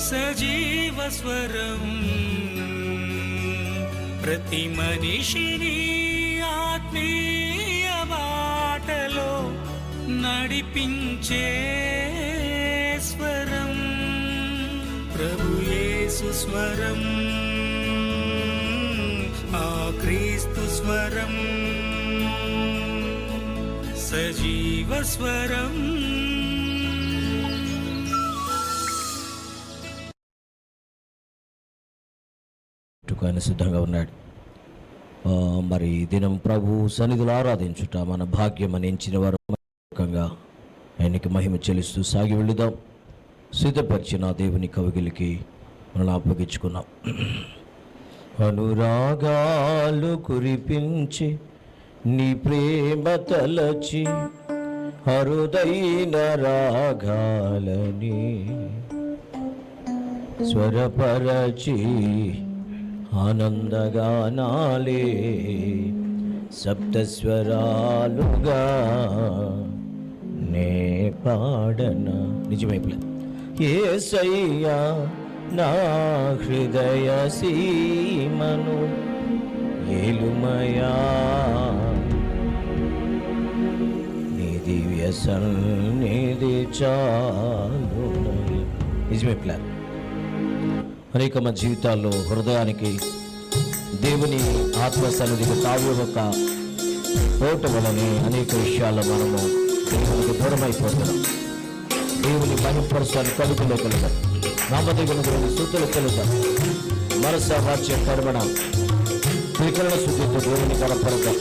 సజీవ స్వరం ప్రతి మనిషిని ఆత్మీయ బాటలో నడిపించే స్వరం ప్రభు యేసు స్వరం ఆ క్రీస్తు స్వరం సజీవ స్వరం. ఆయన సిద్ధంగా ఉన్నాడు. మరి దినం ప్రభు సన్నిధిలో ఆరాధించుట మన భాగ్యం అని ఎంచిన వారు ఆయనకి మహిమ చెల్లిస్తూ సాగి వెళుదాం. సిద్ధపరిచిన దేవుని కవిగిలికి మనల్ని అప్పగించుకున్నాం. అనురాగాలు కురిపించి నీ ప్రేమ తలచి అరుదైన రాగాలని స్వరపరచి ఆనందగానాలే సప్తస్వరాలుగా నే పాడన. నిజమైపులే యేసయ్యా నా హృదయ సీమను ఏలుమయా నీ దివ్య సన్నిధి చాలు. నిజమైపులే అనేక మంది జీవితాల్లో హృదయానికి దేవుని ఆత్మ సన్నిధికి తావివ్వక పోవటం వలనే అనేక విషయాల్లో మనము దేవునికి దూరమైపోతున్నాం. దేవుని మహిమపరచాన్ని కలుగులేకలుగుతాం. నామదేవుని గురించి సూతులు తెలుగుతాం. మనస వాచ్య కర్మణ త్రికరణ శుద్ధితో దేవుని కనపడతాం.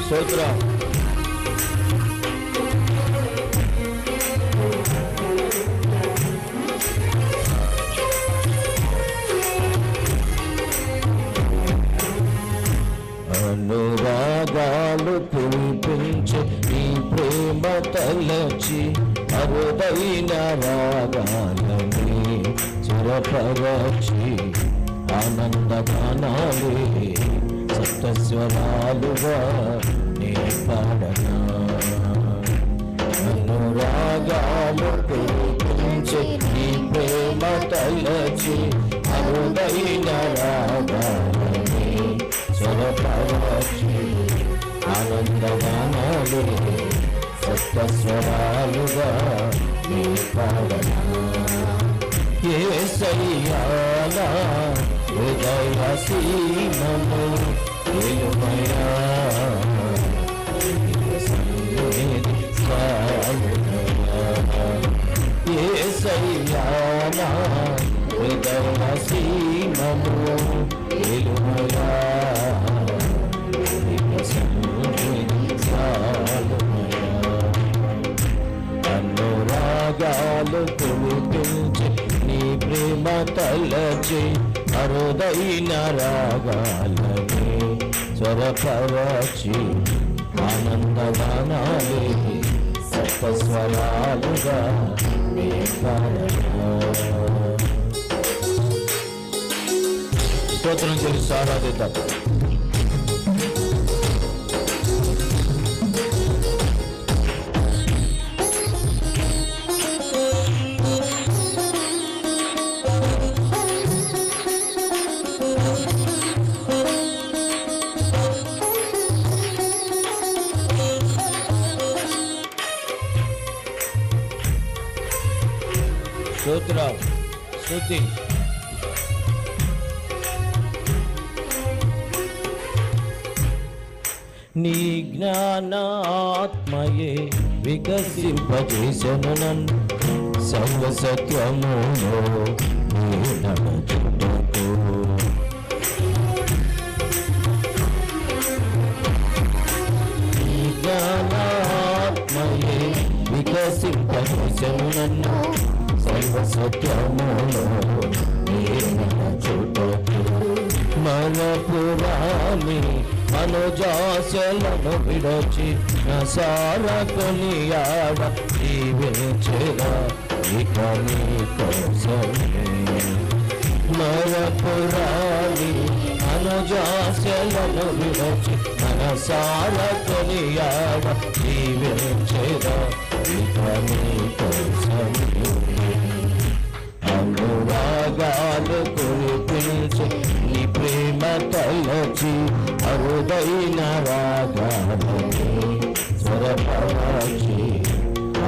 స్తోత్రం. అనురాగాలు కురిపించి నీ ప్రేమ తలచి అరుదైన రాగాలని చిరపరచి ఆనందగానాలే సప్తస్వరాలుగా నీ పాడనా. అనురాగాలు కురిపించి నీ ప్రేమ తలచి అరుదైన రాగాలని స్వరపరచి ఆనందగానాలే సప్తస్వరాలుగా నీ పాడనా. యేసయ్యా నా హృదయ సీమను ఏలుమయా సన్నిధి చాలుమయా. యేసయ్యా నా హృదయ సీమను ఏలుమయా సన్నిధి చాలుమయా. అనురాగాలు కురిపించి నీ ప్రేమ తలచి అరుదైన రాగాలని స్వరపరచి ఆనందగానాలే సప్తస్వరాలుగా నీ పాడనా. స్తోత్రం చేసి ఆరాధిద్దాం. స్తోత్రం స్తుతి. నీ జ్ఞానాత్మయే వికసింపజేసెను నన్ను సర్వసత్యములో నడుచుటకు. నీ జ్ఞానాత్మయే వికసింపజేసెను నన్ను సర్వసత్యములో నడుచుటకు. మనపురాణి మనోజాసలను విడచి నసార కొనియాడ జీవించగా ఇక నీ కోసమే. మనపురాణి అనుజాస్యలను విరచి మనసార కొనియాడ జీవించేదా ఇక నీ కోసమే. అనురాగాలు కురిపించి నీ ప్రేమ తలచి అరుదైన రాగాలని స్వరపరచి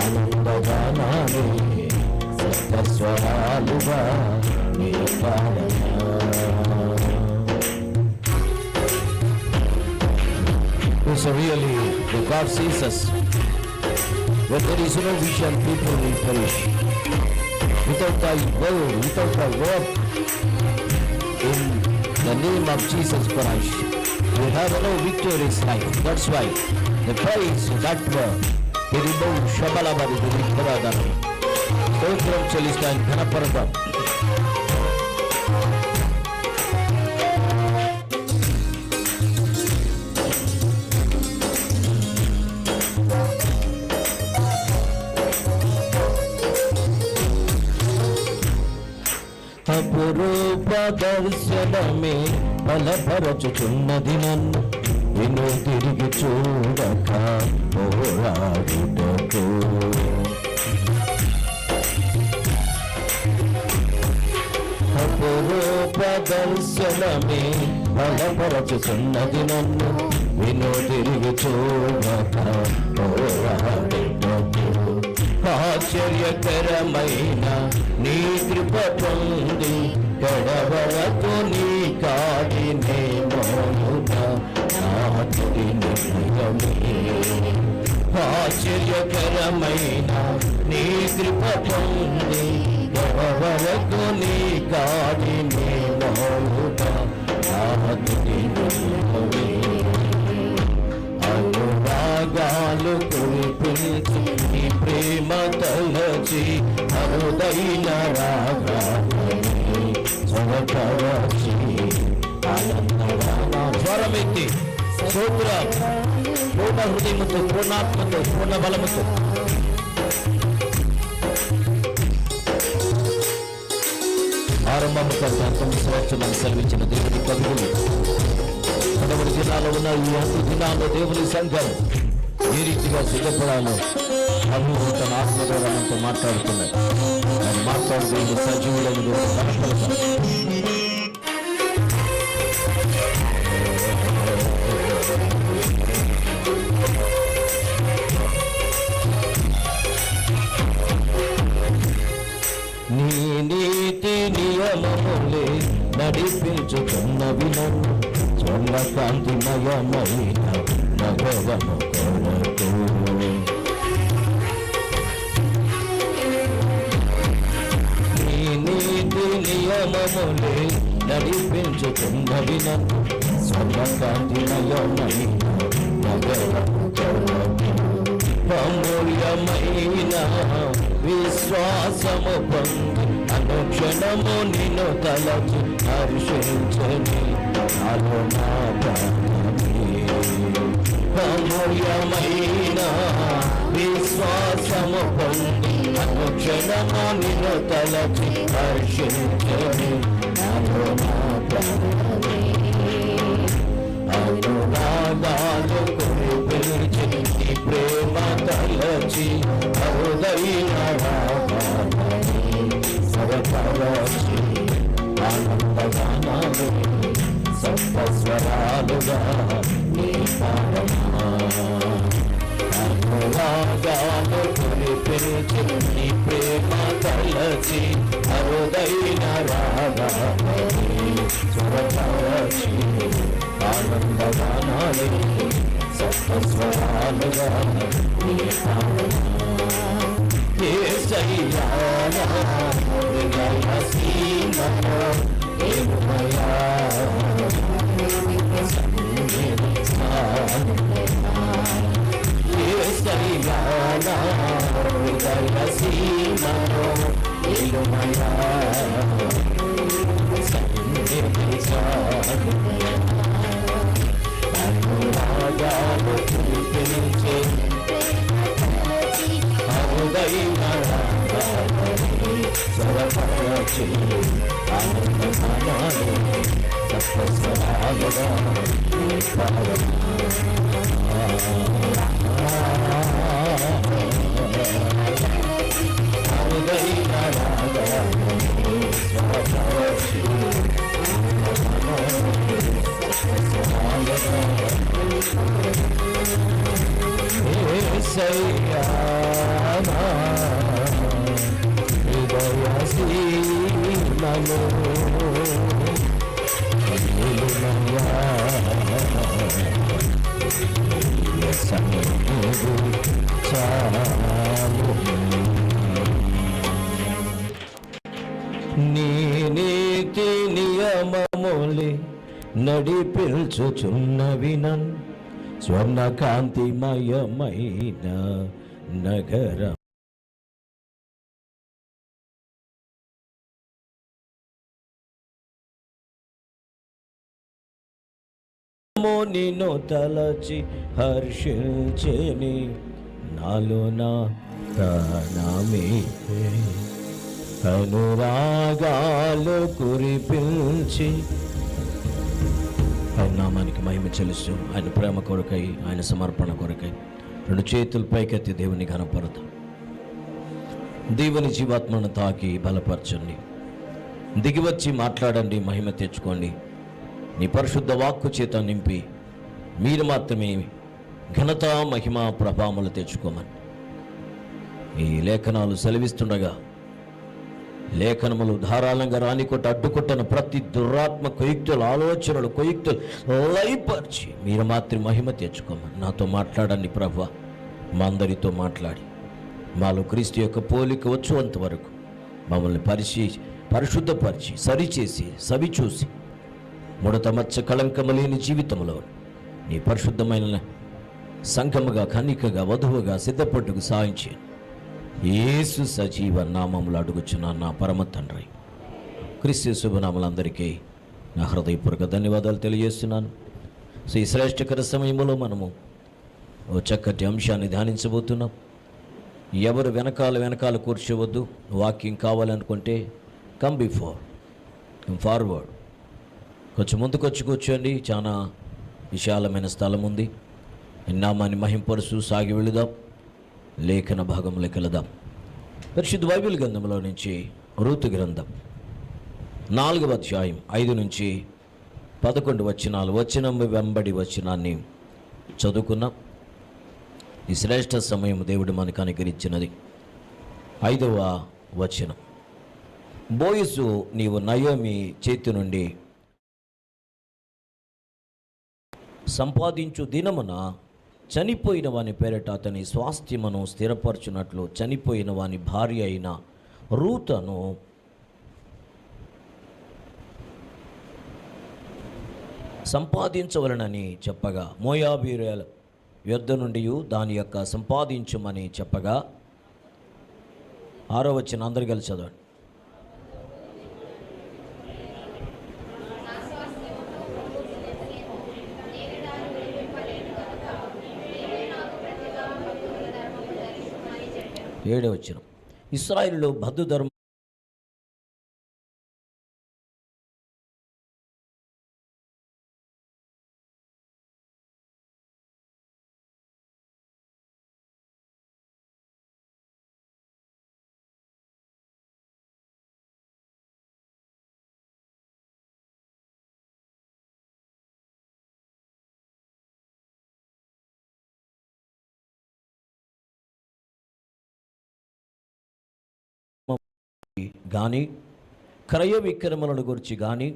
ఆనందగానాన్ని సప్తస్వరాలుగా నీ పాడనా. It's really the God sees us. When there is no vision, people will perish. Without thy word, without thy work, in the name of Jesus Christ, we have no victorious life. That's why the praise that word, he removed Shabalabari, the Vikradana. Stotram Chelistan, Kanaparadam. అపురూప దర్శనమే బలపరచుచున్నది నన్ను విను తిరిగి చూడక పోరాడుటకు. అపురూప దర్శనమే బలపరచుచున్నది నన్ను విను తిరిగి చూడక పోరాడుటకు. ఆశ్చర్యకరమైన నీ కృప పొంది గడవరకు నీ కాడినే మోమున నాటి నిలయమే. ఆశ్చర్యకరమైన నీ కృప పొంది గడవరకు నీ కాడినే మోమున నాటి నిలయమే. అనురాగాలు కురిపించి నీ ప్రేమ తలచి అరుదైన రాగాలని స్వరపరచి ఆనందగానా. స్వరమెత్తి స్తోత్రం పూర్ణ హృదయముతో, పూర్ణాత్మతో, పూర్ణ బలముతో. ఆరంభము కంటే అంతము సంవత్సరం సెలవించిన దేవుని కవిగులు 10వ దినాల్లో ఉన్న ఈ 10 దినాల్లో దేవుని సంఘం ఏ రీతిగా సిద్ధపడాలో ప్రభువు తన ఆత్మ ద్వారా మనతో మాట్లాడుతున్నాడు. ఆయన మాట్లాడుతూ సజీవులను కనపడతాడు. నీ నీతి నియమములే నడిపించుతున్నవి నన్ను స్వర్ణ కాంతిమయమైన నగరము కొరకు. నీ నీతి నియమములే నడిపించుతున్నవి నన్ను స్వర్ణ కాంతిమయమైన నగరము కొరకు. అమూల్యమైన విశ్వాసము పొంది అనుక్షణము నిన్ను తలచి హర్షించని నాలో నా ప్రాణమే. అమూల్యమైన విశ్వాసము పొంది అనుక్షణము నిన్ను తలచి హర్షించని నాలో నా ప్రాణమే. అనురాగాలు కురిపించి నీ ప్రేమ తలచి అరుదైన రాగాలని స్వరపరచి ఆనందగానాలు సప్తస్వరాలుగా నీ పాడనా. అనురాగాలు కురిపించి నీ ప్రేమ తలచి అరుదైన రాగాలని స్వరపరచి ఆనందగానాలు సప్తస్వరాలుగా నీ పాడనా. యేసయ్యా నా హృదయ సీమలో ఏమయ్యా యేసయ్యా నా హృదయ సీమలో ఏమయ్యా అనురాగాలు కురిపించే అరుదైన రాగాలని స్వరపరచి ఆనందగానాలు సప్తస్వరాలుగా రాగదా నీ నీతి నియమములే నడిపించుచున్నవి నన్ స్వర్ణకాంతిమయమైన నగరం నిన్ను తలచి హర్షించేని నాలో నా ప్రాణమే అనురాగాలు కురిపించి ఆయన నామానికి మహిమ చెల్లిస్తూ ఆయన ప్రేమ కొరకై ఆయన సమర్పణ కొరకై రెండు చేతులు పైకెత్తి దేవుని ఘనపడతాం. దేవుని జీవాత్మను తాకి బలపరచండి, దిగివచ్చి మాట్లాడండి, మహిమ తెచ్చుకోండి. నీ పరిశుద్ధ వాక్కు చేత నింపి మీరు మాత్రమే ఘనత మహిమ ప్రభావములు తెచ్చుకోమని ఈ లేఖనాలు సెలవిస్తుండగా లేఖనములు ధారాళంగా రానికొట్ట అడ్డుకొట్టన ప్రతి దురాత్మ కొయుక్తులు ఆలోచనలు కొయుక్తులు లయపరిచి మీరు మాత్రం మహిమ తెచ్చుకోమని నాతో మాట్లాడండి ప్రభువా. మా అందరితో మాట్లాడి మాలో క్రీస్తు యొక్క పోలిక వచ్చేంత వరకు మమ్మల్ని పరిశుద్ధపరిచి సరిచేసి సవిచూసి ముడత మచ్చ కళంకము లేని జీవితంలో నీ పరిశుద్ధమైన సంఘముగా కన్నికగా వధువుగా సిద్ధపట్టుకు సాయం చేయండి. యేసు సజీవ నామములు అడుగుచున్నాను నా పరమ తండ్రి. క్రీస్తు శుభనామలందరికీ నా హృదయపూర్వక ధన్యవాదాలు తెలియజేస్తున్నాను. సో ఈ శ్రేష్టకర సమయంలో మనము ఓ చక్కటి అంశాన్ని ధ్యానించబోతున్నాం. ఎవరు వెనకాల కూర్చోవద్దు. వాకింగ్ కావాలనుకుంటే కమ్ బిఫోర్, కమ్ ఫార్వర్డ్, కొంచెం ముందుకొచ్చి కూర్చోండి. చాలా విశాలమైన స్థలం ఉంది. నామాన్ని మహింపరుస్తూ సాగి వెళుదాం. లేఖన భాగంలోకి వెళదాం. పరిశుద్ధ బైబిల్ గ్రంథంలో నుంచి రూతు గ్రంథం 4వ అధ్యాయం 5 నుంచి 11 వచనాలు వచనం వెంబడి వచనాన్ని చదువుకున్నాం. ఈ శ్రేష్ఠ సమయం దేవుడు మనకు అనుగ్రహించినది. 5వ వచనం, బోయసు నీవు నయోమి చేతి నుండి సంపాదించు దినమున చనిపోయిన వాని పేరట అతని స్వాస్థ్యమును స్థిరపరచునట్లు చనిపోయిన వాని భార్య అయిన రూతను సంపాదించవలనని చెప్పగా, మోయాబీయుల యొద్ద నుండి దాని యొక్క సంపాదించుమని చెప్పగా, 6వ వచనం అందరు కలిసి చదవండి. ఏడవ వచనం, ఇశ్రాయేలులో బద్ధ ధర్మం కానీ క్రయ విక్రమలను గురించి కానీ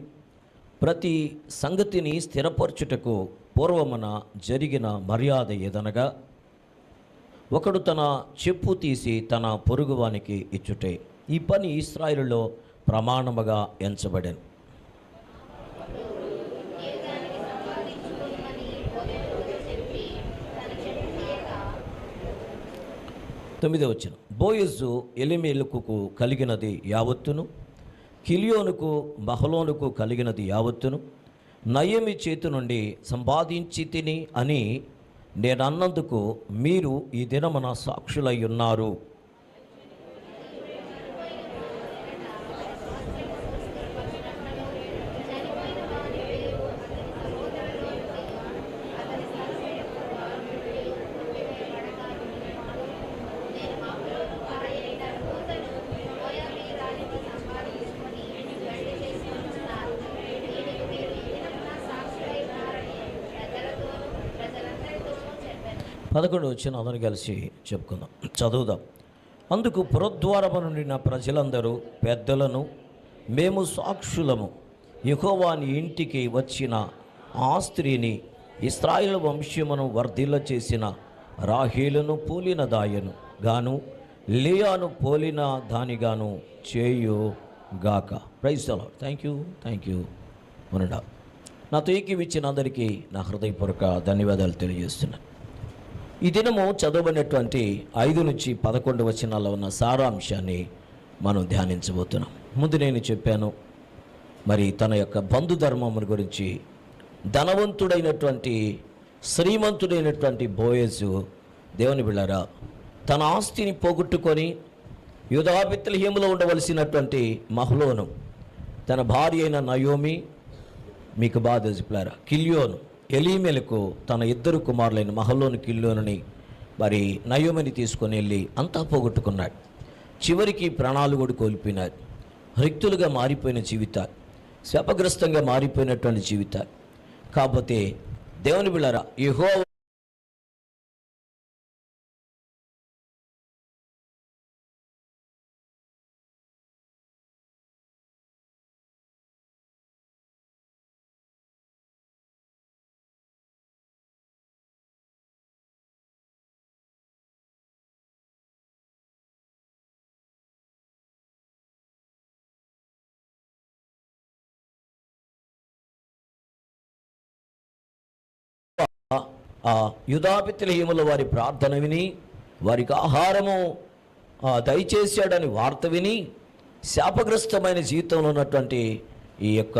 ప్రతి సంగతిని స్థిరపరచుటకు పూర్వమున జరిగిన మర్యాద ఏదనగా, ఒకడు తన చెప్పు తీసి తన పొరుగువానికి ఇచ్చుటే. ఈ పని ఇశ్రాయేలులో ప్రమాణముగా ఎంచబడెను. తొమ్మిదవ వచనం, బోయజు ఎలిమెలకుకు కలిగినది యావత్తును, కిలియోనుకు మహలోనుకు కలిగినది యావత్తును నయమి చేతి నుండి సంపాదించి తిని అని నేనన్నందుకు మీరు ఈ దినమున సాక్షులై ఉన్నారు. 11 వచ్చిన అందరూ కలిసి చెప్పుకుందాం, చదువుదాం. అందుకు పురద్వారము నుండి నా ప్రజలందరూ పెద్దలను, మేము సాక్షులము, యెహోవా నీ ఇంటికి వచ్చిన ఆ స్త్రీని ఇశ్రాయేలు వంశమును వర్ధిల్ల చేసిన రాహేలును పోలిన దాయను గాను లేయాను పోలిన దానిగాను చేయుగాక. Praise the lord. Thank you మునడా. నాతో ఏకీవిచ్చిన అందరికీ నా హృదయపూర్వక ధన్యవాదాలు తెలియజేస్తున్నాను. ఈ దినము చదవబడినటువంటి 5 నుంచి 11 వచనాల్లో ఉన్న సారాంశాన్ని మనం ధ్యానించబోతున్నాం. ముందు నేను చెప్పాను, మరి తన యొక్క బంధుధర్మముల గురించి ధనవంతుడైనటువంటి శ్రీమంతుడైనటువంటి బోయజు దేవుని బిళ్ళారా తన ఆస్తిని పోగొట్టుకొని యూదా బెత్లెహేములో ఉండవలసినటువంటి మహ్లోను, తన భార్య అయిన నయోమి, మీకు బాధ చెప్పారా కిల్యోను, ఎలీమెలకు తన 2 కుమారులైన మహలోను కిల్యోనుని మరి నయోమిని తీసుకొని వెళ్ళి అంతా పోగొట్టుకున్నాడు. చివరికి ప్రాణాలు కూడా కోల్పోయినారు. రిక్తులుగా మారిపోయిన జీవితాలు, శాపగ్రస్తంగా మారిపోయినటువంటి జీవితాలు. కాకపోతే దేవుని బిళ్ళారా యెహోవా యూదా బెత్లెహేములో వారి ప్రార్థన విని వారికి ఆహారము దయచేశాడని వార్త విని శాపగ్రస్తమైన జీవితంలో ఉన్నటువంటి ఈ యొక్క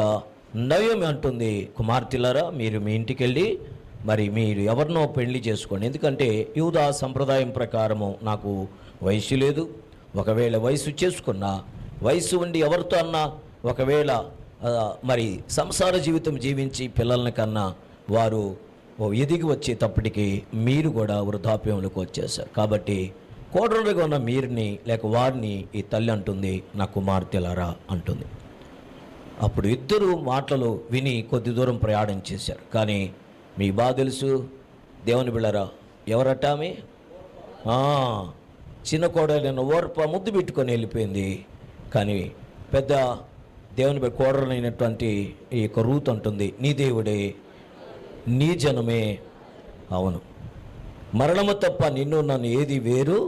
నయోమి అంటుంది, కుమార్తెలారా మీరు మీ ఇంటికి వెళ్ళి మరి మీరు ఎవరినో పెళ్లి చేసుకోండి, ఎందుకంటే యూదా సంప్రదాయం ప్రకారము నాకు వయసు లేదు, ఒకవేళ వయసు చేసుకున్నా వయసు ఉండి ఎవరితో అన్నా ఒకవేళ మరి సంసార జీవితం జీవించి పిల్లల్ని కన్నా వారు ఎదిగి వచ్చేటప్పటికి మీరు కూడా వృద్ధాప్యంలోకి వచ్చేసారు. కాబట్టి కోడలుగా ఉన్న మీరుని లేక వారిని ఈ తల్లి అంటుంది, నా కుమార్తెలారా అంటుంది. అప్పుడు 2 మాటలు విని కొద్ది దూరం ప్రయాణం చేశారు. కానీ మీ బాగా తెలుసు దేవుని బిళ్ళారా ఎవరట ఆమె? చిన్న కోడలైన ఓర్ప ముద్దు పెట్టుకొని వెళ్ళిపోయింది. కానీ పెద్ద దేవుని కోడలైనటువంటి ఈ యొక్క రూత్ అంటుంది, నీ దేవుడే నీ జనమే, అవును మరణము తప్ప నిన్ను నన్ను ఏది వేరు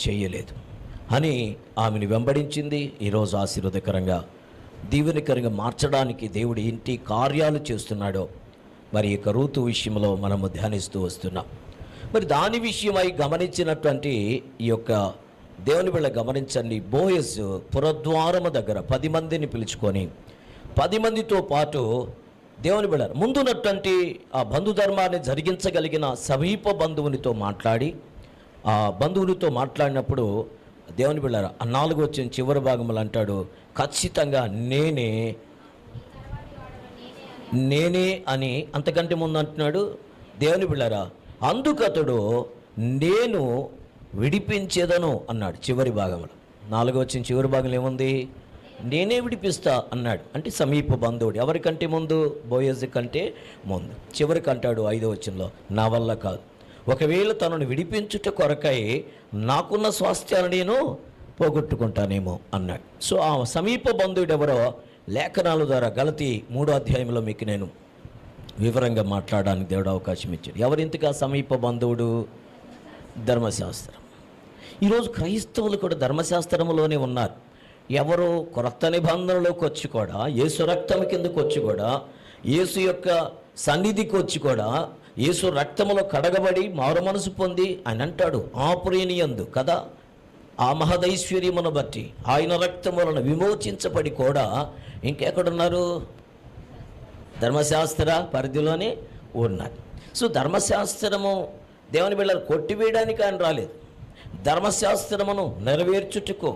చేయలేదు అని ఆమెను వెంబడించింది. ఈరోజు ఆశీర్వాదకరంగా దీవెనకరంగా మార్చడానికి దేవుడు ఇంటి కార్యాలు చేస్తున్నాడో మరి ఈ యొక్క రూతు విషయంలో మనము ధ్యానిస్తూ వస్తున్నాం. మరి దాని విషయమై గమనించినటువంటి ఈ యొక్క దేవుని బిళ్ళ గమనించండి, బోయజు పురద్వారము దగ్గర 10 మందిని పిలుచుకొని 10 మందితో పాటు దేవుని బిళ్ళారు ముందున్నటువంటి ఆ బంధుధర్మాన్ని జరిగించగలిగిన సమీప బంధువునితో మాట్లాడి ఆ బంధువునితో మాట్లాడినప్పుడు దేవుని బిళ్ళారు 4 వచ్చిన చివరి భాగములు అంటాడు, ఖచ్చితంగా నేనే అని అంతకంటే ముందు అంటున్నాడు దేవుని బిళ్ళారా. అందుకతడు నేను విడిపించేదను అన్నాడు చివరి భాగంలో. 4 వచ్చిన చివరి భాగంలో ఏముంది? నేనే విడిపిస్తా అన్నాడు. అంటే సమీప బంధువుడు. ఎవరికంటే ముందు? బోయజు కంటే ముందు. చివరికి అంటాడు 5వ వచనంలో, నా వల్ల కాదు, ఒకవేళ తనను విడిపించుట కొరకై నాకున్న స్వాస్థ్యాన్ని నేను పోగొట్టుకుంటానేమో అన్నాడు. సో ఆ సమీప బంధువుడు ఎవరో లేఖనాల ద్వారా గలతీ 3వ అధ్యాయంలో మీకు నేను వివరంగా మాట్లాడడానికి దేవుడు అవకాశం ఇచ్చాడు. ఎవరింతగా సమీప బంధువుడు? ధర్మశాస్త్రం. ఈరోజు క్రైస్తవులు కూడా ధర్మశాస్త్రంలోనే ఉన్నారు. ఎవరు క్రొత్త నిబంధనలోకి వచ్చి కూడా, యేసు రక్తం కిందకు వచ్చి కూడా, యేసు యొక్క సన్నిధికి వచ్చి కూడా, యేసు రక్తములో కడగబడి మారు మనసు పొంది ఆయన అంటాడు, ఆ ప్రేనియందు కదా ఆ మహదైశ్వర్యమును బట్టి ఆయన రక్తం వలన విమోచించబడి కూడా ఇంకెక్కడున్నారు? ధర్మశాస్త్ర పరిధిలోనే ఉన్నారు. సో ధర్మశాస్త్రము దేవుని బిళ్ళను కొట్టివేయడానికి ఆయన రాలేదు. ధర్మశాస్త్రమును నెరవేర్చుటకు,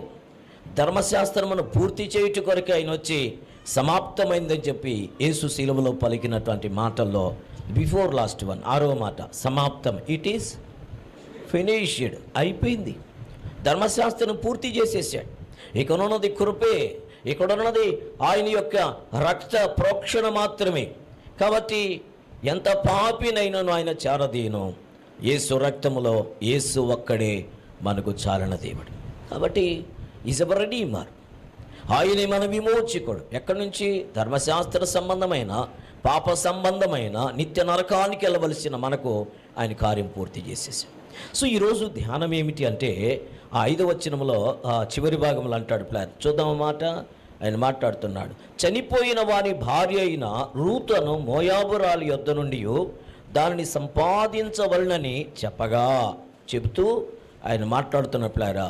ధర్మశాస్త్రమును పూర్తి చేయుట కొరకు ఆయన వచ్చి సమాప్తమైందని చెప్పి యేసు శిలువలో పలికినటువంటి మాటల్లో బిఫోర్ లాస్ట్ వన్ 6వ మాట సమాప్తం, ఇట్ ఈస్ ఫినిష్డ్, అయిపోయింది. ధర్మశాస్త్రం పూర్తి చేసేసాడు. ఇకనున్నది కృపే, ఇక్కడున్నది ఆయన యొక్క రక్త ప్రోక్షణ మాత్రమే. కాబట్టి ఎంత పాపినైనాను ఆయన చేరదీయను, యేసు రక్తములో యేసు ఒక్కడే మనకు చాలన దేవుడు. కాబట్టి ఈజ్ ఎ రెడీమర్. ఆయనే మన విమోచకుడు. ఎక్కడి నుంచి? ధర్మశాస్త్ర సంబంధమైన, పాప సంబంధమైన, నిత్య నరకానికి వెళ్ళవలసిన మనకు ఆయన కార్యం పూర్తి చేసేసాడు. సో ఈరోజు ధ్యానం ఏమిటి అంటే, ఆ 5వ వచనంలో చివరి భాగంలో అంటాడు ప్లాన్. చూద్దాం మాట. ఆయన మాట్లాడుతున్నాడు. చనిపోయిన వారి భార్య అయిన రూతును మోయాబురాలి యొద్ద నుండి దానిని సంపాదించవలనని చెబుతూ ఆయన మాట్లాడుతున్నట్లారా,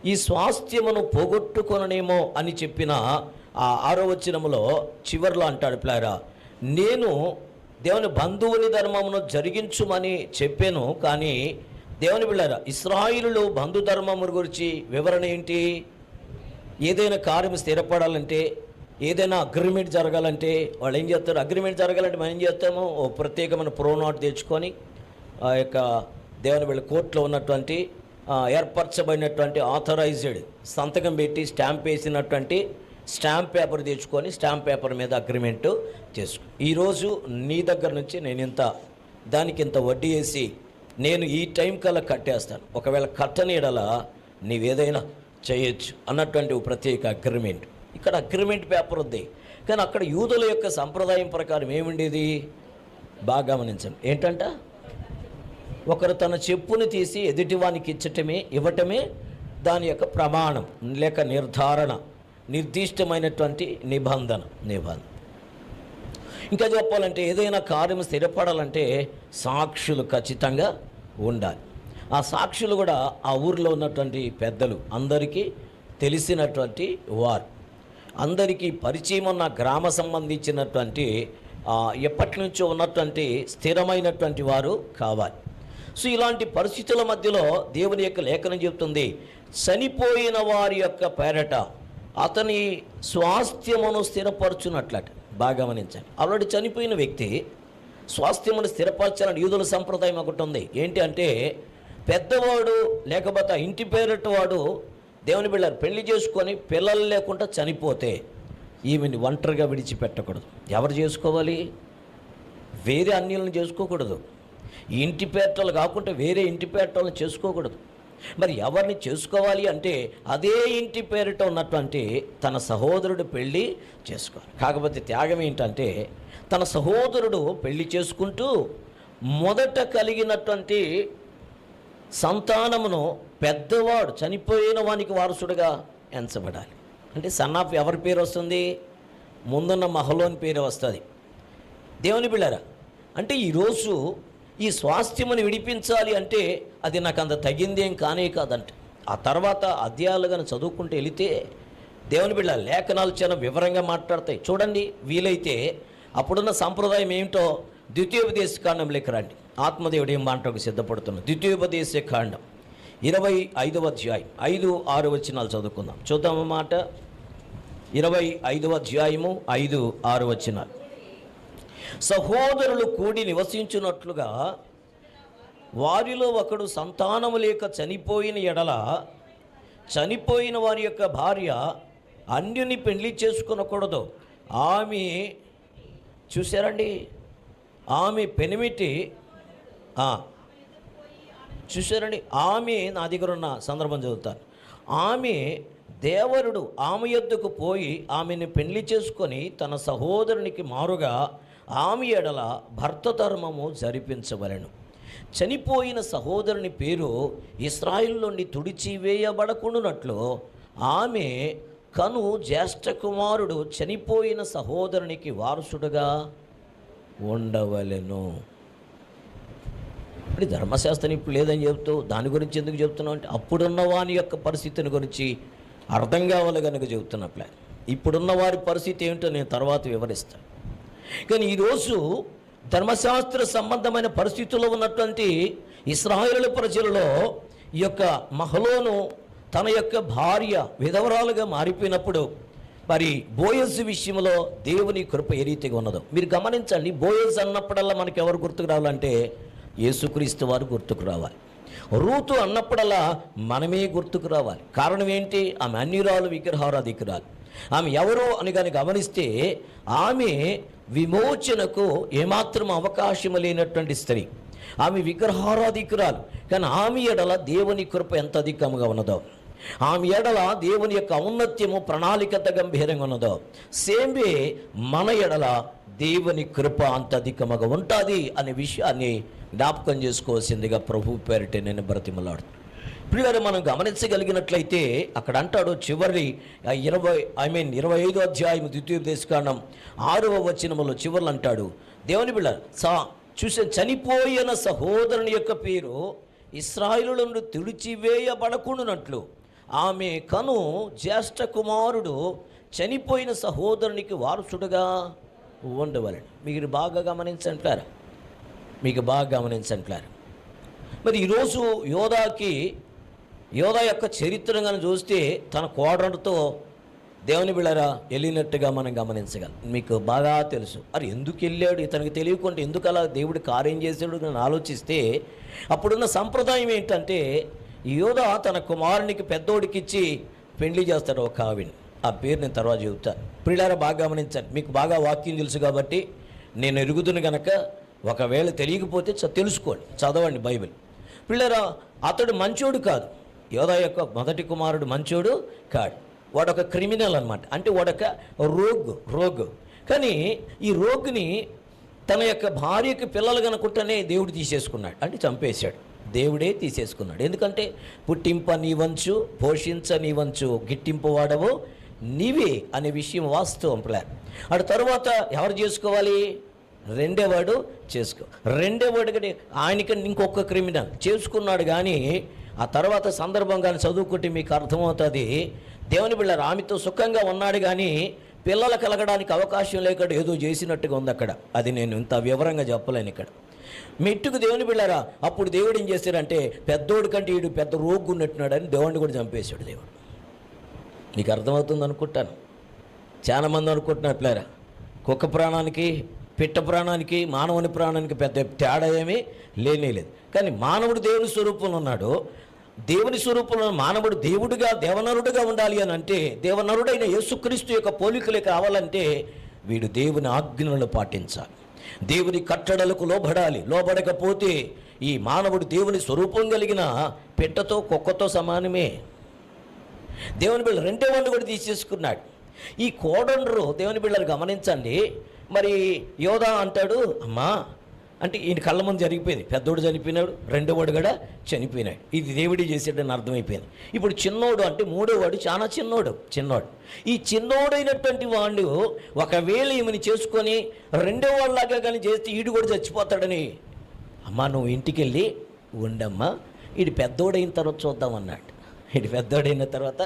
ఈ స్వాస్థ్యమును పోగొట్టుకొననేమో అని చెప్పిన ఆ 6వ వచనములో చివర్లో అంటాడు ప్లారా, నేను దేవుని బంధువుని ధర్మమును జరిగించుమని చెప్పాను, కానీ దేవుని బిళ్ళారా, ఇశ్రాయేలులో బంధు ధర్మము గురించి వివరణ ఏంటి? ఏదైనా కార్యం స్థిరపడాలంటే, ఏదైనా అగ్రిమెంట్ జరగాలంటే వాళ్ళు ఏం చేస్తారు? అగ్రిమెంట్ జరగాలంటే మనం ఏం చేస్తాము? ఓ ప్రత్యేకమైన ప్రోనోట్ తెచ్చుకొని ఆ యొక్క దేవుని బిళ్ళ కోర్టులో ఉన్నటువంటి ఏర్పరచబడినటువంటి ఆథరైజ్డ్ సంతకం పెట్టి స్టాంప్ వేసినటువంటి స్టాంప్ పేపర్ తెచ్చుకొని స్టాంప్ పేపర్ మీద అగ్రిమెంటు చేసుకో. ఈరోజు నీ దగ్గర నుంచి నేను ఇంత, దానికి ఇంత వడ్డీ వేసి నేను ఈ టైం కల్లా కట్టేస్తాను, ఒకవేళ కట్టనీడల నీవేదైనా చేయొచ్చు అన్నటువంటి ప్రత్యేక అగ్రిమెంట్. ఇక్కడ అగ్రిమెంట్ పేపర్ ఉంది. కానీ అక్కడ యూదుల యొక్క సంప్రదాయం ప్రకారం ఏముండేది? బాగా గమనించండి. ఏంటంట? ఒకరు తన చెప్పుని తీసి ఎదుటివానికి ఇవ్వటమే దాని యొక్క ప్రమాణం లేక నిర్ధారణ, నిర్దిష్టమైనటువంటి నిబంధన. ఇంకా చెప్పాలంటే ఏదైనా కార్యం స్థిరపడాలంటే సాక్షులు ఖచ్చితంగా ఉండాలి. ఆ సాక్షులు కూడా ఆ ఊరిలో ఉన్నటువంటి పెద్దలు, అందరికీ తెలిసినటువంటి వారు, అందరికీ పరిచయం ఉన్న గ్రామ సంబంధించినటువంటి ఎప్పటి నుంచో ఉన్నటువంటి స్థిరమైనటువంటి వారు కావాలి. సో ఇలాంటి పరిస్థితుల మధ్యలో దేవుని యొక్క లేఖనం చెబుతుంది, చనిపోయిన వారి యొక్క పేరట అతని స్వాస్థ్యమును స్థిరపరచునట్లట. బాగా గమనించండి. ఆల్రెడీ చనిపోయిన వ్యక్తి స్వాస్థ్యమును స్థిరపరచాలని యూదుల సంప్రదాయం ఒకటి ఉంది. ఏంటి అంటే, పెద్దవాడు లేకపోతే ఇంటి పేరట వాడు దేవుని బిళ్ళ పెళ్లి చేసుకొని పిల్లలు లేకుండా చనిపోతే ఈమెని ఒంటరిగా విడిచిపెట్టకూడదు. ఎవరు చేసుకోవాలి? వేరే అన్యులను చేసుకోకూడదు. ఇంటి పేటలు కాకుండా వేరే ఇంటి పేటలను చేసుకోకూడదు. మరి ఎవరిని చేసుకోవాలి అంటే అదే ఇంటి పేరిట ఉన్నటువంటి తన సహోదరుడు పెళ్ళి చేసుకోవాలి. కాకపోతే త్యాగం ఏంటంటే, తన సహోదరుడు పెళ్లి చేసుకుంటూ మొదట కలిగినటువంటి సంతానమును పెద్దవాడు చనిపోయిన వానికి వారసుడుగా ఎంచబడాలి. అంటే సన్ ఆఫ్ ఎవరి పేరు వస్తుంది? ముందున్న మహలోని పేరు వస్తుంది. దేవుని బిళ్ళారా, అంటే ఈరోజు ఈ స్వాస్థ్యమును విడిపించాలి అంటే అది నాకు అంత తగిందేం కానే కాదంట. ఆ తర్వాత అధ్యాయాలు కానీ చదువుకుంటూ వెళితే దేవుని బిళ్ళ లేఖనాలు చాలా వివరంగా మాట్లాడతాయి. చూడండి, వీలైతే అప్పుడున్న సంప్రదాయం ఏమిటో ద్వితీయోపదేశ కాండంలోకి రండి. ఆత్మదేవుడు ఏం మాటకు సిద్ధపడుతున్నాం. ద్వితీయోపదేశ కాండం 25వ అధ్యాయం 5-6 వచనాలు చదువుకుందాం. చూద్దాం మాట. 25వ అధ్యాయము 5-6 వచనాలు. సహోదరులు కూడి నివసించున్నట్లుగా వారిలో ఒకడు సంతానము లేక చనిపోయిన ఎడల చనిపోయిన వారి యొక్క భార్య అన్యుని పెళ్లి చేసుకొనకూడదు. ఆమె చూసారండి, ఆమె పెనిమిటి చూసారండి, ఆమె నా దగ్గర ఉన్న సందర్భం చదువుతాను. ఆమె దేవరుడు ఆమె యొద్దకు పోయి ఆమెను పెళ్లి చేసుకొని తన సహోదరునికి మారుగా ఆమె ఎడల భర్త ధర్మము జరిపించవలెను. చనిపోయిన సహోదరుని పేరు ఇశ్రాయేలు నుండి తుడిచివేయబడకుండునట్లు ఆమె కను జ్యేష్ఠ కుమారుడు చనిపోయిన సహోదరునికి వారసుడుగా ఉండవలెను. ఇప్పుడు ధర్మశాస్త్రం ఇప్పుడు లేదని చెబుతూ దాని గురించి ఎందుకు చెబుతున్నావు అంటే, అప్పుడున్న వాని యొక్క పరిస్థితిని గురించి అర్థం కావాలి కనుక చెబుతున్నట్లే. ఇప్పుడున్న వారి పరిస్థితి ఏమిటో నేను తర్వాత వివరిస్తాను. కానీ ఈరోజు ధర్మశాస్త్ర సంబంధమైన పరిస్థితుల్లో ఉన్నటువంటి ఇశ్రాయేలు ప్రజలలో ఈ యొక్క మహలోను తన యొక్క భార్య విధవరాలుగా మారిపోయినప్పుడు మరి బోయజ్ విషయంలో దేవుని కృప ఏ రీతిగా ఉన్నదో మీరు గమనించండి. బోయజ్ అన్నప్పుడల్లా మనకి ఎవరు గుర్తుకు రావాలంటే యేసుక్రీస్తు వారు గుర్తుకు రావాలి. రూతు అన్నప్పుడల్లా మనమే గుర్తుకు రావాలి. కారణం ఏంటి? ఆమె అన్యురాలు, విగ్రహారాధికురాలు. ఆమె ఎవరు అని కానీ గమనిస్తే ఆమె విమోచనకు ఏమాత్రం అవకాశం లేనటువంటి స్త్రీ. ఆమె విగ్రహారాధికురాలు, కానీ ఆమె ఎడల దేవుని కృప ఎంత అధికంగా ఉన్నదో, ఆమె ఎడల దేవుని యొక్క ఔన్నత్యము ప్రణాళిక ఎంత గంభీరంగా ఉన్నదో, సేమే మన ఎడల దేవుని కృప అంత అధికముగా ఉంటుంది అనే విషయాన్ని జ్ఞాపకం చేసుకోవాల్సిందిగా ప్రభు పేరిట నేను బ్రతిమలాడుతున్నాను. ప్రియులారా, మనం గమనించగలిగినట్లయితే అక్కడ అంటాడు చివరి 25వ అధ్యాయం ద్వితీయోపదేశకాండం 6వ వచనములో చివర్లు అంటాడు, దేవుని బిడ్డ చూసే చనిపోయిన సహోదరుని యొక్క పేరు ఇశ్రాయేలు నుండి తుడిచివేయబడకుండునట్లు ఆమె కను జ్యేష్ఠ కుమారుడు చనిపోయిన సహోదరునికి వారసుడుగా ఉండవలెను. మీకు బాగా గమనించంటారా? మరి ఈరోజు యోధా యొక్క చరిత్రను చూస్తే తన కోడలతో దేవుని బిళ్ళరా వెళ్ళినట్టుగా మనం గమనించగలం. మీకు బాగా తెలుసు. అది ఎందుకు వెళ్ళాడు, ఇతనికి తెలియకుండా ఎందుకు అలా దేవుడు కార్యం చేశాడు అని ఆలోచిస్తే అప్పుడున్న సంప్రదాయం ఏంటంటే యోధా తన కుమారునికి పెద్దోడికి ఇచ్చి పెళ్లి చేస్తాడు ఒక ఆవిని. ఆ పేరు నేను తర్వాత చెబుతాను. ప్రియులారా బాగా గమనించండి. మీకు బాగా వాక్యం తెలుసు కాబట్టి నేను ఎరుగుతును కనుక ఒకవేళ తెలియకపోతే తెలుసుకోండి, చదవండి బైబిల్. పిల్లరా, అతడు మంచోడు కాదు. యోధా యొక్క మొదటి కుమారుడు మంచోడు కాడు. వాడొక క్రిమినల్ అనమాట. అంటే వాడొక రోగ్. కానీ ఈ రోగ్ని తన యొక్క భార్యకి పిల్లలు కనుకుంటేనే దేవుడు తీసేసుకున్నాడు, అంటే చంపేశాడు. దేవుడే తీసేసుకున్నాడు. ఎందుకంటే పుట్టింప నీ వంచు, పోషించ నీ వంచు, గిట్టింపు వాడవు నీవే అనే విషయం వాస్తవం. ప్లాన్ అటు తర్వాత ఎవరు చేసుకోవాలి? రెండోవాడు కానీ ఆయనకి ఇంకొక క్రిమినల్ చేసుకున్నాడు. కానీ ఆ తర్వాత సందర్భం కానీ చదువుకుంటే మీకు అర్థమవుతుంది. దేవుని బిళ్ళ ఆమెతో సుఖంగా ఉన్నాడు, కానీ పిల్లలు కలగడానికి అవకాశం లేకుండా ఏదో చేసినట్టుగా ఉంది అక్కడ. అది నేను ఇంత వివరంగా చెప్పలేను ఇక్కడ. మెట్టుకు దేవుని బిళ్ళారా, అప్పుడు దేవుడు ఏం చేశాడంటే పెద్దోడు కంటే వీడు పెద్ద రోగ్గు ఉన్నట్టున్నాడని దేవుడిని కూడా చంపేశాడు దేవుడు. మీకు అర్థమవుతుంది అనుకుంటాను. చాలామంది అనుకుంటున్నారు పిల్లరా, కుక్క ప్రాణానికి పిట్ట ప్రాణానికి మానవుని ప్రాణానికి పెద్ద తేడా ఏమీ లేనేలేదు. కానీ మానవుడు దేవుని స్వరూపంలో ఉన్నాడు. దేవుని స్వరూపంలో మానవుడు దేవుడిగా దేవనరుడుగా ఉండాలి అని అంటే, దేవనరుడైన యేసుక్రీస్తు యొక్క పోలికలకు రావాలంటే వీడు దేవుని ఆజ్ఞలను పాటించాలి, దేవుని కట్టడలకు లోబడాలి. లోబడకపోతే ఈ మానవుడు దేవుని స్వరూపం కలిగిన పిట్టతో కుక్కతో సమానమే. దేవుని బిళ్ళ రెండో వాడిని కూడా తీసేసుకున్నాడు. ఈ కోడండ్రు దేవుని బిళ్ళను గమనించండి. మరి యోధా అంటాడు, అమ్మా అంటే ఈయన కళ్ళ ముందు జరిగిపోయింది. పెద్దోడు చనిపోయినాడు, రెండోవాడు కూడా చనిపోయినాడు. ఇది దేవుడి చేసేటని అర్థమైపోయింది. ఇప్పుడు చిన్నోడు అంటే మూడోవాడు చాలా చిన్నోడు. ఈ చిన్నోడైనటువంటి వాడు ఒకవేళ ఈమెని చేసుకొని రెండో వాళ్ళలాగా కానీ చేస్తే ఈడు కూడా చచ్చిపోతాడని, అమ్మా నువ్వు ఇంటికి వెళ్ళి ఉండమ్మా, ఈడు పెద్దోడైన తర్వాత చూద్దామన్నాడు. ఈడు పెద్దోడైన తర్వాత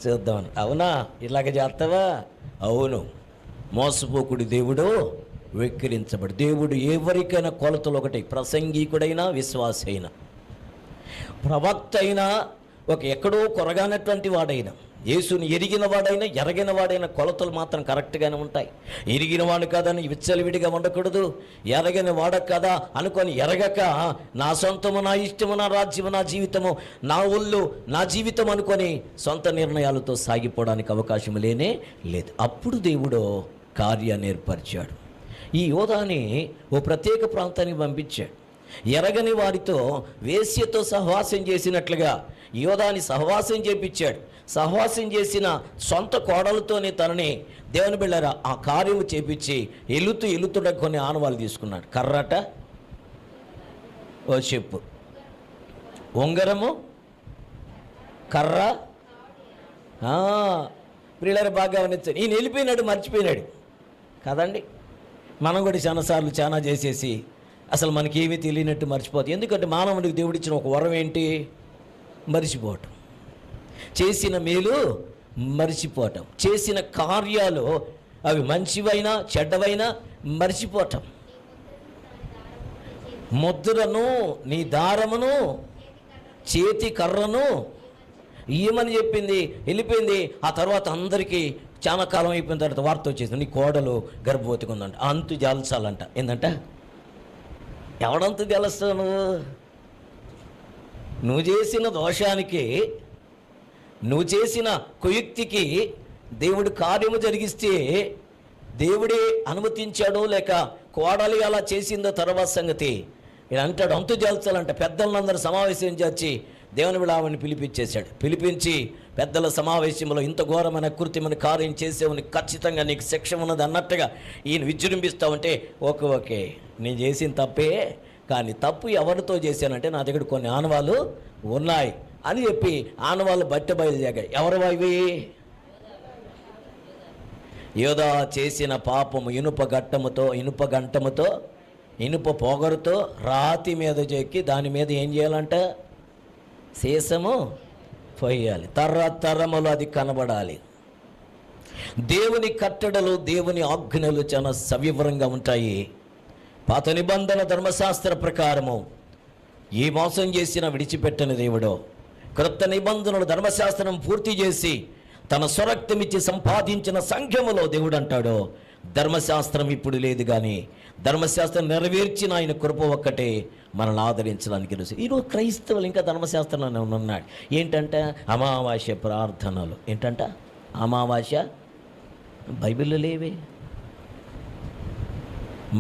చూద్దామని. అవునా, ఇలాగ చేస్తావా? అవును. మోసపోకుడి దేవుడు వెక్కిరించబడి. దేవుడు ఎవరికైనా కొలతలు ఒకటి, ప్రసంగికుడైనా విశ్వాస అయినా ప్రవక్త అయినా ఎక్కడో కొరగానటువంటి వాడైనా యేసుని ఎరిగిన వాడైనా కొలతలు మాత్రం కరెక్ట్గానే ఉంటాయి. ఎరిగిన వాడు కాదని విచ్చలవిడిగా ఉండకూడదు. ఎరగని వాడ కదా అనుకొని ఎరగక నా సొంతము, నా ఇష్టము, నా రాజ్యము, నా జీవితము, నా ఒళ్ళు, నా జీవితం అనుకొని సొంత నిర్ణయాలతో సాగిపోవడానికి అవకాశం లేనే లేదు. అప్పుడు దేవుడు కార్యాన్ని ఏర్పరిచాడు. ఈ యోధాని ఓ ప్రత్యేక ప్రాంతానికి పంపించాడు. ఎరగని వారితో వేశ్యతో సహవాసం చేసినట్లుగా యోధాని సహవాసం చేపించాడు. సహవాసం చేసిన సొంత కోడలతోనే తనని దేవుని బిళ్ళరా ఆ కార్యము చేపించి ఎలుతుడ కొన్ని ఆనవాళ్ళు తీసుకున్నాడు. కర్రట, ఓ చెప్పు, ఉంగరము, కర్ర. పిల్లలు బాగా గమనించాడు. ఈయన వెళ్ళిపోయినాడు, మర్చిపోయినాడు కదండి. మనం కూడా చాలాసార్లు చాలా చేసేసి అసలు మనకి ఏమీ తెలియనట్టు మర్చిపోతాం. ఎందుకంటే మానవుడికి దేవుడిచ్చిన ఒక వరం ఏంటి? మర్చిపోవటం. చేసిన మేలు మర్చిపోవటం, చేసిన కార్యాలు అవి మంచివైనా చెడ్డవైనా మర్చిపోవటం. ముద్రను, నీ దారమును, చేతి కర్రను ఏమని చెప్పింది, వెళ్ళిపోయింది. ఆ తర్వాత అందరికీ చాలా కాలం అయిపోయిన తర్వాత వార్త వచ్చేసింది, నీ కోడలు గర్భవతిగా ఉందంట. అంతు జాల్చాలంట. ఏంటంట? ఎవడంతు తెలుస్తావు? నువ్వు చేసిన దోషానికి, నువ్వు చేసిన కుయుక్తికి దేవుడు కార్యము జరిగిస్తే దేవుడే అనుమతించాడో లేక కోడలి అలా చేసిందో తర్వాత సంగతి. ఇలా అంటాడు, అంతు చేల్చాలంటే పెద్దలందరూ సమావేశం చేర్చి దేవుని విళామని పిలిపించేశాడు. పిలిపించి పెద్దల సమావేశంలో ఇంత ఘోరమైన కృత్యమైన కార్యం చేసేవని ఖచ్చితంగా నీకు శిక్ష ఉన్నది అన్నట్టుగా ఈయన విజృంభిస్తూ ఉంటే ఓకే నేను చేసిన తప్పే, కానీ తప్పు ఎవరితో చేశానంటే నా దగ్గర కొన్ని ఆనవాళ్ళు ఉన్నాయి అని చెప్పి ఆనవాళ్ళు బట్ట బయలుదేరాయి. ఎవరు అవి? యోధా చేసిన పాపము ఇనుప గంటముతో ఇనుప పొగరుతో రాతి మీద చెక్కి దాని మీద ఏం చేయాలంట? సీసము పోయాలి. తరములు అది కనబడాలి. దేవుని కట్టడలు, దేవుని ఆజ్ఞలు చాలా సవివరంగా ఉంటాయి. పాత నిబంధన ధర్మశాస్త్ర ప్రకారము ఏ మోసం చేసినా విడిచిపెట్టని దేవుడో, క్రొత్త నిబంధనలు ధర్మశాస్త్రం పూర్తి చేసి తన స్వరక్తమిచ్చి సంపాదించిన సంఘములో దేవుడు అంటాడో, ధర్మశాస్త్రం ఇప్పుడు లేదు కానీ ధర్మశాస్త్రం నెరవేర్చిన ఆయన కృప ఒక్కటే మనల్ని ఆదరించడానికి తెలుసు. ఈరోజు క్రైస్తవులు ఇంకా ధర్మశాస్త్రంలోనే ఉన్నాడు. ఏంటంటే అమావాస్య ప్రార్థనలు. ఏంటంట? అమావాస్య బైబిల్లో లేవే.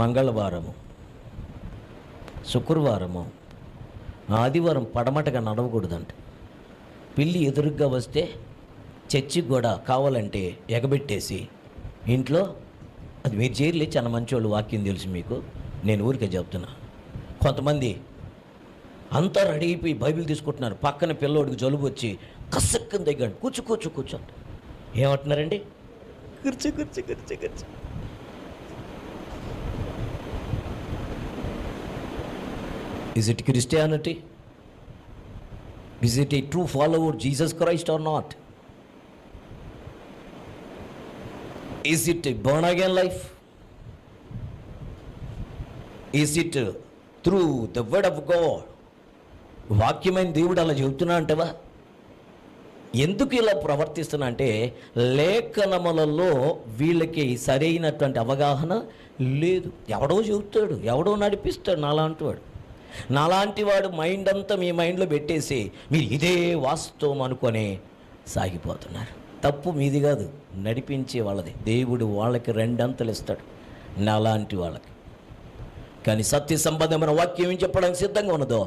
మంగళవారము, శుక్రవారము, ఆదివారం పడమటగా నడవకూడదంట. పిల్లి ఎదురుగ్గా వస్తే చర్చికి కూడా కావాలంటే ఎగబెట్టేసి ఇంట్లో, అది మీరు చేయలే, చాలా మంచోళ్ళు, వాక్యం తెలుసు మీకు, నేను ఊరికే చెప్తున్నా. కొంతమంది అంతా రెడీ అయిపోయి బైబిల్ తీసుకుంటున్నారు, పక్కన పిల్లోడికి జలుబు వచ్చి కసక్కని దగ్గర కూర్చో ఏమంటున్నారండి? కూర్చో. Is it Christianity? Is it a true follower of Jesus Christ or not? Is it a born again life? Is it through the word of God? వాక్యమైన దేవుడు అలా చెబుతున్నా అంటవా? ఎందుకు ఇలా ప్రవర్తిస్తున్నా అంటే లేఖనములలో వీళ్ళకి సరైనటువంటి అవగాహన లేదు. ఎవడో చెబుతాడు, ఎవడో నడిపిస్తాడు. నాలాంటి వాడు మైండ్ అంతా మీ మైండ్లో పెట్టేసి మీరు ఇదే వాస్తవం అనుకొని సాగిపోతున్నారు. తప్పు మీది కాదు, నడిపించే వాళ్ళది. దేవుడు వాళ్ళకి రెండంతలు ఇస్తాడు నాలాంటి వాళ్ళకి. కానీ సత్య సంబంధమైన వాక్యం ఏం చెప్పడానికి సిద్ధంగా ఉన్నదో,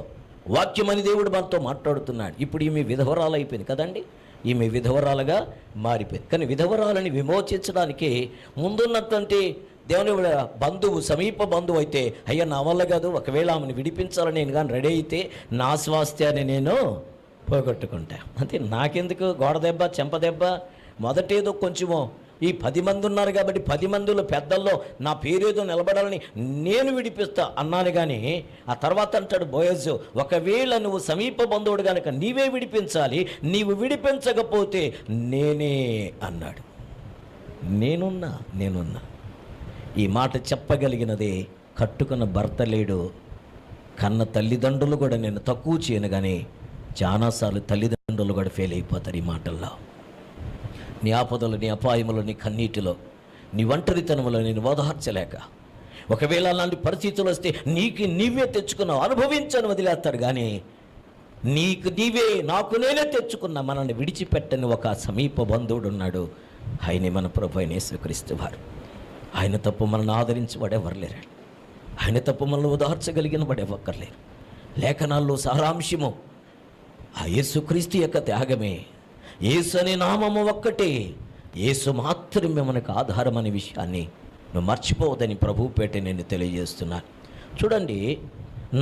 వాక్యం అని దేవుడు మనతో మాట్లాడుతున్నాడు. ఇప్పుడు ఈమె విధవరాలు అయిపోయింది కదండి, ఈమె విధవరాలుగా మారిపోయింది. కానీ విధవరాలని విమోచించడానికి ముందున్నటువంటి దేవుని బంధువు, సమీప బంధువు అయితే అయ్యా నా వల్ల కాదు, ఒకవేళ ఆమెను విడిపించాలని నేను కానీ రెడీ అయితే నా స్వాస్థ్యాన్ని నేను పోగొట్టుకుంటా. అంతే, నాకెందుకు గోడ దెబ్బ, చెంప దెబ్బ? మొదటేదో కొంచెమో ఈ 10 మంది ఉన్నారు కాబట్టి 10 మందిలో పెద్దల్లో నా పేరేదో నిలబడాలని నేను విడిపిస్తా అన్నాను. కానీ ఆ తర్వాత అంటాడు బోయజు, ఒకవేళ నువ్వు సమీప బంధువుడు కనుక నీవే విడిపించాలి, నీవు విడిపించకపోతే నేనే అన్నాడు. నేనున్నా. ఈ మాట చెప్పగలిగినదే కట్టుకున్న భర్త లేడు, కన్న తల్లిదండ్రులు కూడా నేను తక్కువ చేయను. కానీ చాలాసార్లు తల్లిదండ్రులు కూడా ఫెయిల్ అయిపోతారు ఈ మాటల్లో. నీ ఆపదలు, నీ అపాయములు, నీ కన్నీటిలో, నీ ఒంటరితనములో నేను ఓదార్చలేక, ఒకవేళ అలాంటి పరిస్థితులు వస్తే నీకు నీవే తెచ్చుకున్నావు, అనుభవించని వదిలేస్తాడు. కానీ నీకు నీవే, నాకు నేనే తెచ్చుకున్నా. మనల్ని విడిచిపెట్టని ఒక సమీప బంధువుడు ఉన్నాడు. ఆయనే మన ప్రభు అయిన యేసుక్రీస్తు వారు. ఆయన తప్పు మనల్ని ఆదరించేవాడు ఎవరు లేరు. ఆయన తప్పు మనల్ని ఉదార్చగలిగిన వాడు ఎవక్కర్లేరు. లేఖనాల్లో సారాంశము ఆ యేసుక్రీస్తు యొక్క త్యాగమే. యేసు అనే నామము ఒక్కటే, యేసు మాత్రమే మనకు ఆధారం అనే విషయాన్ని నువ్వు మర్చిపోవద్దని ప్రభువు పేట నేను తెలియజేస్తున్నాను. చూడండి,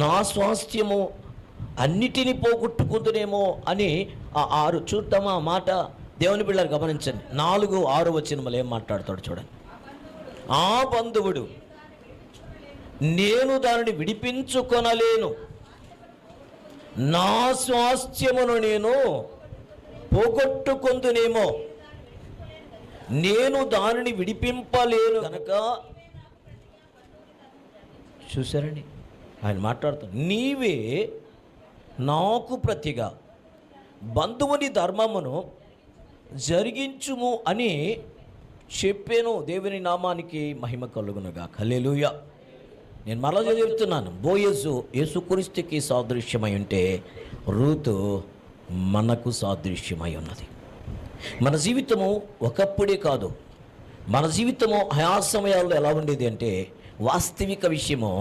నా స్వాస్థ్యము అన్నిటినీ పోగొట్టుకుందునేమో అని ఆ 6 చూద్దామా ఆ మాట. దేవుని బిడ్డలు గమనించండి, 4-6 వచనములు ఏం మాట్లాడతాడు చూడండి. ఆ బంధువుడు, నేను దానిని విడిపించుకొనలేను, నా స్వాస్థ్యమును నేను పోగొట్టుకొందునేమో, నేను దానిని విడిపింపలేను కనుక. చూసారండి, ఆయన మాట్లాడుతాడు, నీవే నాకు ప్రతిగా బంధువుని ధర్మమును జరిగించుము అని చెప్పాను. దేవుని నామానికి మహిమ కలుగునుగా. హల్లెలూయా. నేను మరలా చెప్తున్నాను, బోయజు యేసుక్రీస్తుకి సాదృశ్యమై ఉంటే రూతు మనకు సాదృశ్యమై ఉన్నది. మన జీవితము ఒకప్పుడే కాదు, మన జీవితము ఆయా సమయాల్లో ఎలా ఉండేది అంటే, వాస్తవిక విషయము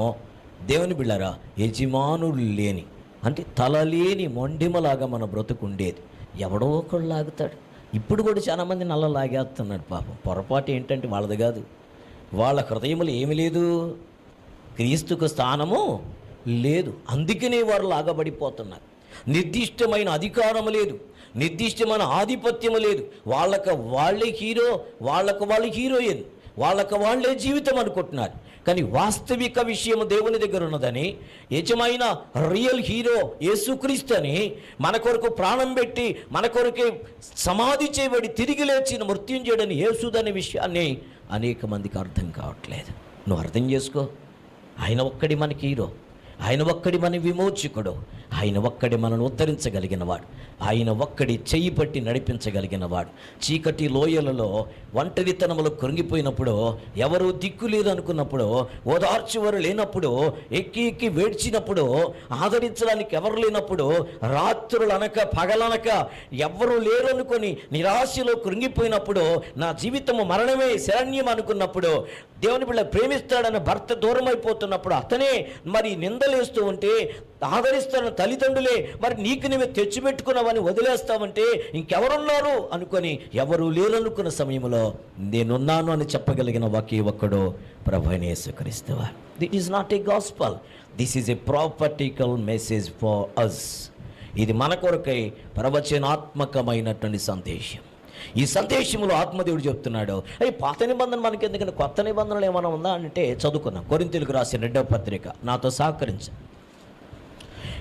దేవుని బిళ్ళారా, యజమానులు లేని అంటే తల లేని మొండిమలాగా మన బ్రతుకు ఉండేది. ఎవడో ఒకడు లాగుతాడు. ఇప్పుడు కూడా చాలామంది నల్ల లాగేస్తున్నాడు పాపం. పొరపాటు ఏంటంటే వాళ్ళది కాదు, వాళ్ళ హృదయములు ఏమి లేదు, క్రీస్తుకు స్థానము లేదు. అందుకనే వారు లాగబడిపోతున్నారు. నిర్దిష్టమైన అధికారము లేదు, నిర్దిష్టమైన ఆధిపత్యము లేదు. వాళ్ళకు వాళ్ళే హీరో, వాళ్ళు హీరోయిన్, వాళ్ళకు వాళ్ళే జీవితం అనుకుంటున్నారు. కానీ వాస్తవిక విషయం దేవుని దగ్గర ఉన్నదని, నిజమైన రియల్ హీరో యేసుక్రీస్తు అని, మన కొరకు ప్రాణం పెట్టి మన కొరకే సమాధి చేయబడి తిరిగి లేచిన మృత్యుంజయుడని యేసుదనే విషయాన్ని అనేక మందికి అర్థం కావట్లేదు. నువ్వు అర్థం చేసుకో. ఆయన ఒక్కడి మనకి హీరో, ఆయన ఒక్కడి మన విమోచకుడు, ఆయన ఒక్కడి మనను ఉద్ధరించగలిగిన వాడు, ఆయన ఒక్కడి చెయ్యి పట్టి నడిపించగలిగిన వాడు. చీకటి లోయలలో ఒంటరితనములు కృంగిపోయినప్పుడు, ఎవరు దిక్కు లేదు అనుకున్నప్పుడు, ఓదార్చువారు లేనప్పుడు, ఎక్కి ఎక్కి వేడ్చినప్పుడు, ఆదరించడానికి ఎవరు లేనప్పుడు, రాత్రులు అనక పగలనక ఎవరు లేరు అనుకొని నిరాశలో కృంగిపోయినప్పుడు, నా జీవితము మరణమే శరణ్యం అనుకున్నప్పుడు, దేవుని బిడ్డ ప్రేమిస్తాడన్న భర్త దూరం అయిపోతున్నప్పుడు, అతనే మరి నిందలేస్తూ ఉంటే, ఆదరిస్తున్న తల్లిదండ్రులే మరి నీకు నువ్వు తెచ్చిపెట్టుకున్నావని వదిలేస్తావంటే ఇంకెవరున్నారు అనుకొని ఎవరు లేరనుకున్న సమయంలో నేనున్నాను అని చెప్పగలిగిన ఒకే ఒక్కడు ప్రభువైన యేసుక్రీస్తు వారు. This is not a gospel, this is a practical message for us. ఇది మన కొరకై ప్రవచనాత్మకమైనటువంటి సందేశం. ఈ సందేశంలో ఆత్మదేవుడు చెప్తున్నాడు, అయ్యి పాత నిబంధన మనకి ఎందుకని, కొత్త నిబంధనలు ఏమైనా ఉందా అంటే చదువుకున్నాం. కొరింథీయులకు రాసిన 2వ పత్రిక, నాతో సహకరించ.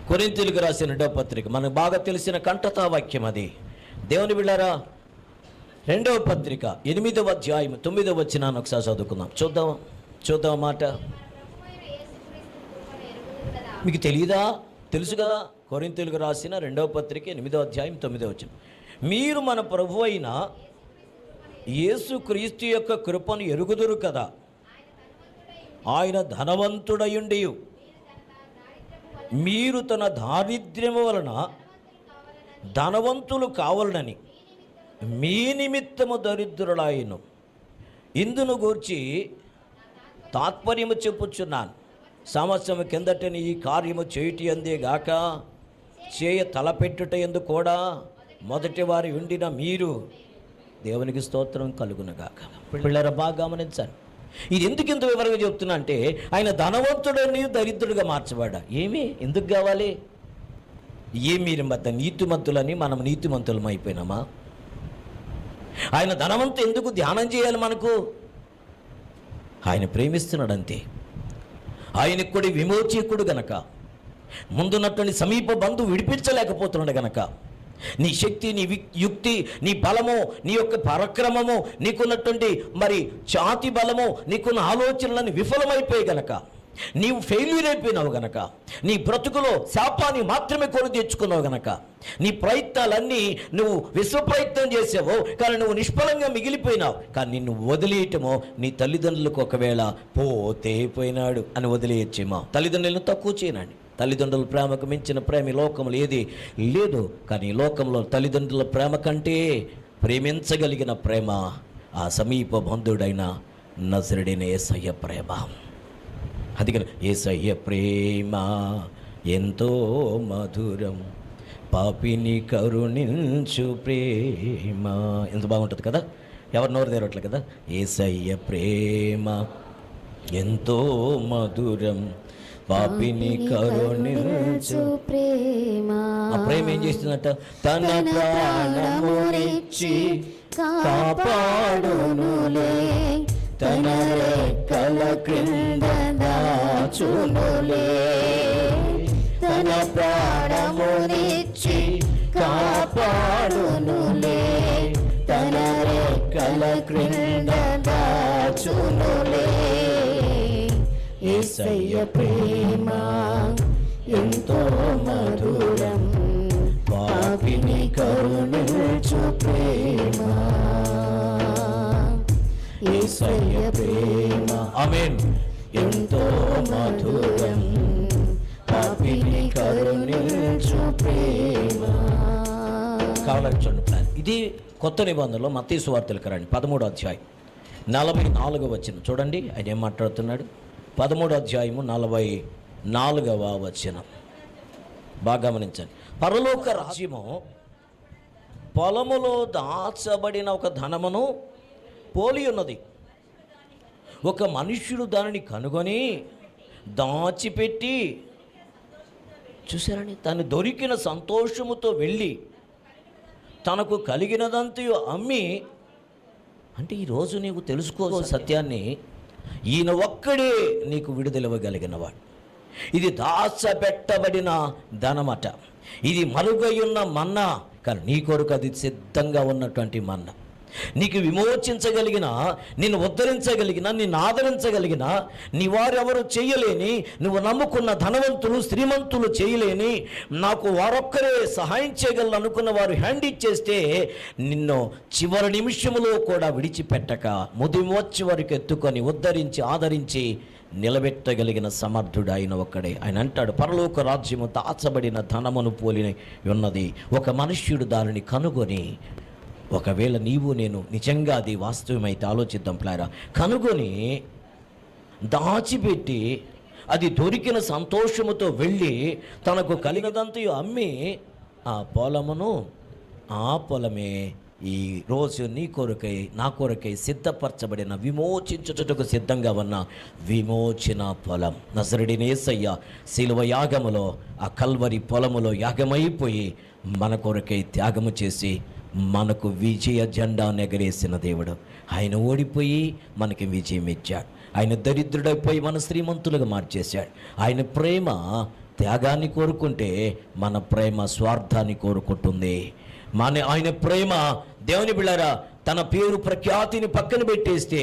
కొరింథీయులకు రాసిన 2వ పత్రిక మనకు బాగా తెలిసిన కంఠతా వాక్యం అది. దేవుని బిళ్ళారా, 2వ పత్రిక 8వ అధ్యాయం 9వ వచనాన్ని ఒకసారి చదువుకుందాం. చూద్దాం మాట. మీకు తెలియదా? తెలుసు కదా. కొరింథీయులకు రాసిన 2వ పత్రిక 8వ అధ్యాయం 9వ వచనం, మీరు మన ప్రభు అయిన యేసుక్రీస్తు యొక్క కృపను ఎరుగుదురు కదా, ఆయన ధనవంతుడయుండి మీరు తన దారిద్ర్యము వలన ధనవంతులు కావాలని మీ నిమిత్తము దరిద్రులాయను. ఇందును గూర్చి తాత్పర్యము చెప్పుచున్నాను. సంవత్సరం కిందటని ఈ కార్యము చేయుటి అందేగాక చేయ తలపెట్టుట ఎందు కూడా మొదటి వారి ఉండిన మీరు, దేవునికి స్తోత్రం కలుగునగాక. పిల్లల బాగా గమనించాలి. ఇది ఎందుకు ఇంత వివరంగా చెప్తున్నా అంటే, ఆయన ధనవంతుడని దరిద్రుడిగా మార్చబడ్డా. ఏమి ఎందుకు కావాలి? మీరు మధ్య నీతిమంతులని మనం నీతిమంతులం అయిపోయినామా? ఆయన ధనవంతు ఎందుకు ధ్యానం చేయాలి మనకు? ఆయన ప్రేమిస్తున్నాడంతే. ఆయనకు కూడా విమోచకుడు గనక, ముందున్నటువంటి సమీప బంధువు విడిపించలేకపోతున్నాడు గనక, నీ శక్తి, నీ యుక్తి, నీ బలము, నీ యొక్క పరాక్రమము, నీకున్నటువంటి మరి ఛాతి బలము, నీకున్న ఆలోచనలను విఫలమైపోయి గనక, నీవు ఫెయిల్యూర్ అయిపోయినావు గనక, నీ బ్రతుకులో శాపాన్ని మాత్రమే కొని తెచ్చుకున్నావు గనక, నీ ప్రయత్నాలన్నీ నువ్వు విశ్వప్రయత్నం చేసావు కానీ నువ్వు నిష్ఫలంగా మిగిలిపోయినావు. కానీ నిన్ను వదిలేయటమో నీ తల్లిదండ్రులకు ఒకవేళ పోతే పోయినాడు అని వదిలేయచ్చేమో. తల్లిదండ్రులను తక్కువ చేయనండి. తల్లిదండ్రుల ప్రేమకు మించిన ప్రేమ ఈ లోకంలో ఏది లేదు. కానీ ఈ లోకంలో తల్లిదండ్రుల ప్రేమ కంటే ప్రేమించగలిగిన ప్రేమ ఆ సమీప బంధుడైన నజరుడైన యేసయ్య ప్రేమ. అందుకని యేసయ్య ప్రేమ ఎంతో మధురం, పాపిని కరుణించు ప్రేమ. ఎంత బాగుంటుంది కదా, ఎవరు నోరు తెరవట్లేదు కదా. యేసయ్య ప్రేమ ఎంతో మధురం, పాపిని కరుణించు ప్రేమ. ఆ ప్రేమ ఏం చేస్తుందట? తన ప్రాణమునిచ్చి కాపాడునులే, తన రెక్కల క్రింద దాచునులే. తన ప్రాణమునిచ్చి కాపాడునులే, తన రెక్కల క్రింద దాచునులే. యేసయ్య ప్రేమ ఎంతో మధురం, పాపిని కరుణించు ప్రేమ. యేసయ్య ప్రేమ ఆమేన్ ఎంతో మధురం, పాపిని కరుణించు ప్రేమ. కావాలని చూడండి, ఇది కొత్త నిబంధనలో మత్తయి సువార్తలకు రండి 13వ అధ్యాయం 44వ వచనం చూడండి. ఆయన ఏం మాట్లాడుతున్నాడు? 13వ అధ్యాయము 4వ వచనం బాగా గమనించండి. పరలోక రాజ్యము పొలములో దాచబడిన ఒక ధనమును పోలి ఉన్నది. ఒక మనుష్యుడు దానిని కనుగొని దాచిపెట్టి, చూసారని, తను దొరికిన సంతోషముతో వెళ్ళి తనకు కలిగినదంతయు అమ్మి, అంటే ఈరోజు నీకు తెలుసుకో సత్యాన్ని, ఈయన ఒక్కడే నీకు విడుదలవ్వగలిగినవాడు. ఇది దాచబెట్టబడిన ధనమట, ఇది మరుగయున్న మన్నా, కానీ నీ కొరకు అది సిద్ధంగా ఉన్నటువంటి మన్నా. నీకు విమోచించగలిగిన, నిన్ను ఉద్ధరించగలిగిన, నిన్ను ఆదరించగలిగిన, నీ వారెవరు చేయలేని, నువ్వు నమ్ముకున్న ధనవంతులు శ్రీమంతులు చేయలేని, నాకు వారొక్కరే సహాయం చేయగలను అనుకున్న వారు హ్యాండ్ ఇచ్చేస్తే నిన్ను చివరి నిమిషంలో కూడా విడిచిపెట్టక ముదిమోచ్చి వరకు ఎత్తుకొని ఉద్ధరించి ఆదరించి నిలబెట్టగలిగిన సమర్థుడు ఆయన ఒక్కడే. ఆయన అంటాడు, పరలోక రాజ్యము దాచబడిన ధనమును పోలి ఉన్నది. ఒక మనుష్యుడు దానిని కనుగొని, ఒకవేళ నీవు నేను నిజంగా అది వాస్తవమైతే ఆలోచిద్దాం ప్లారా, కనుగొని దాచిపెట్టి అది దొరికిన సంతోషముతో వెళ్ళి తనకు కలిగినదంతయు అమ్మి ఆ పొలమే ఈ రోజు నీ కొరకై నా కొరకై సిద్ధపరచబడిన విమోచించుటకు సిద్ధంగా ఉన్న విమోచన పొలం. నజరుడైన యేసయ్య శిలువ యాగములో ఆ కల్వరి పొలములో యాగమైపోయి మన కొరకై త్యాగము చేసి మనకు విజయ జెండా ఎగరేసిన దేవుడు. ఆయన ఓడిపోయి మనకి విజయం ఇచ్చాడు. ఆయన దరిద్రుడైపోయి మన శ్రీమంతులుగా మార్చేశాడు. ఆయన ప్రేమ త్యాగాన్ని కోరుకుంటే మన ప్రేమ స్వార్థాన్ని కోరుకుంటుంది. ఆయన ప్రేమ, దేవుని బిళ్ళారా, తన పేరు ప్రఖ్యాతిని పక్కన పెట్టేస్తే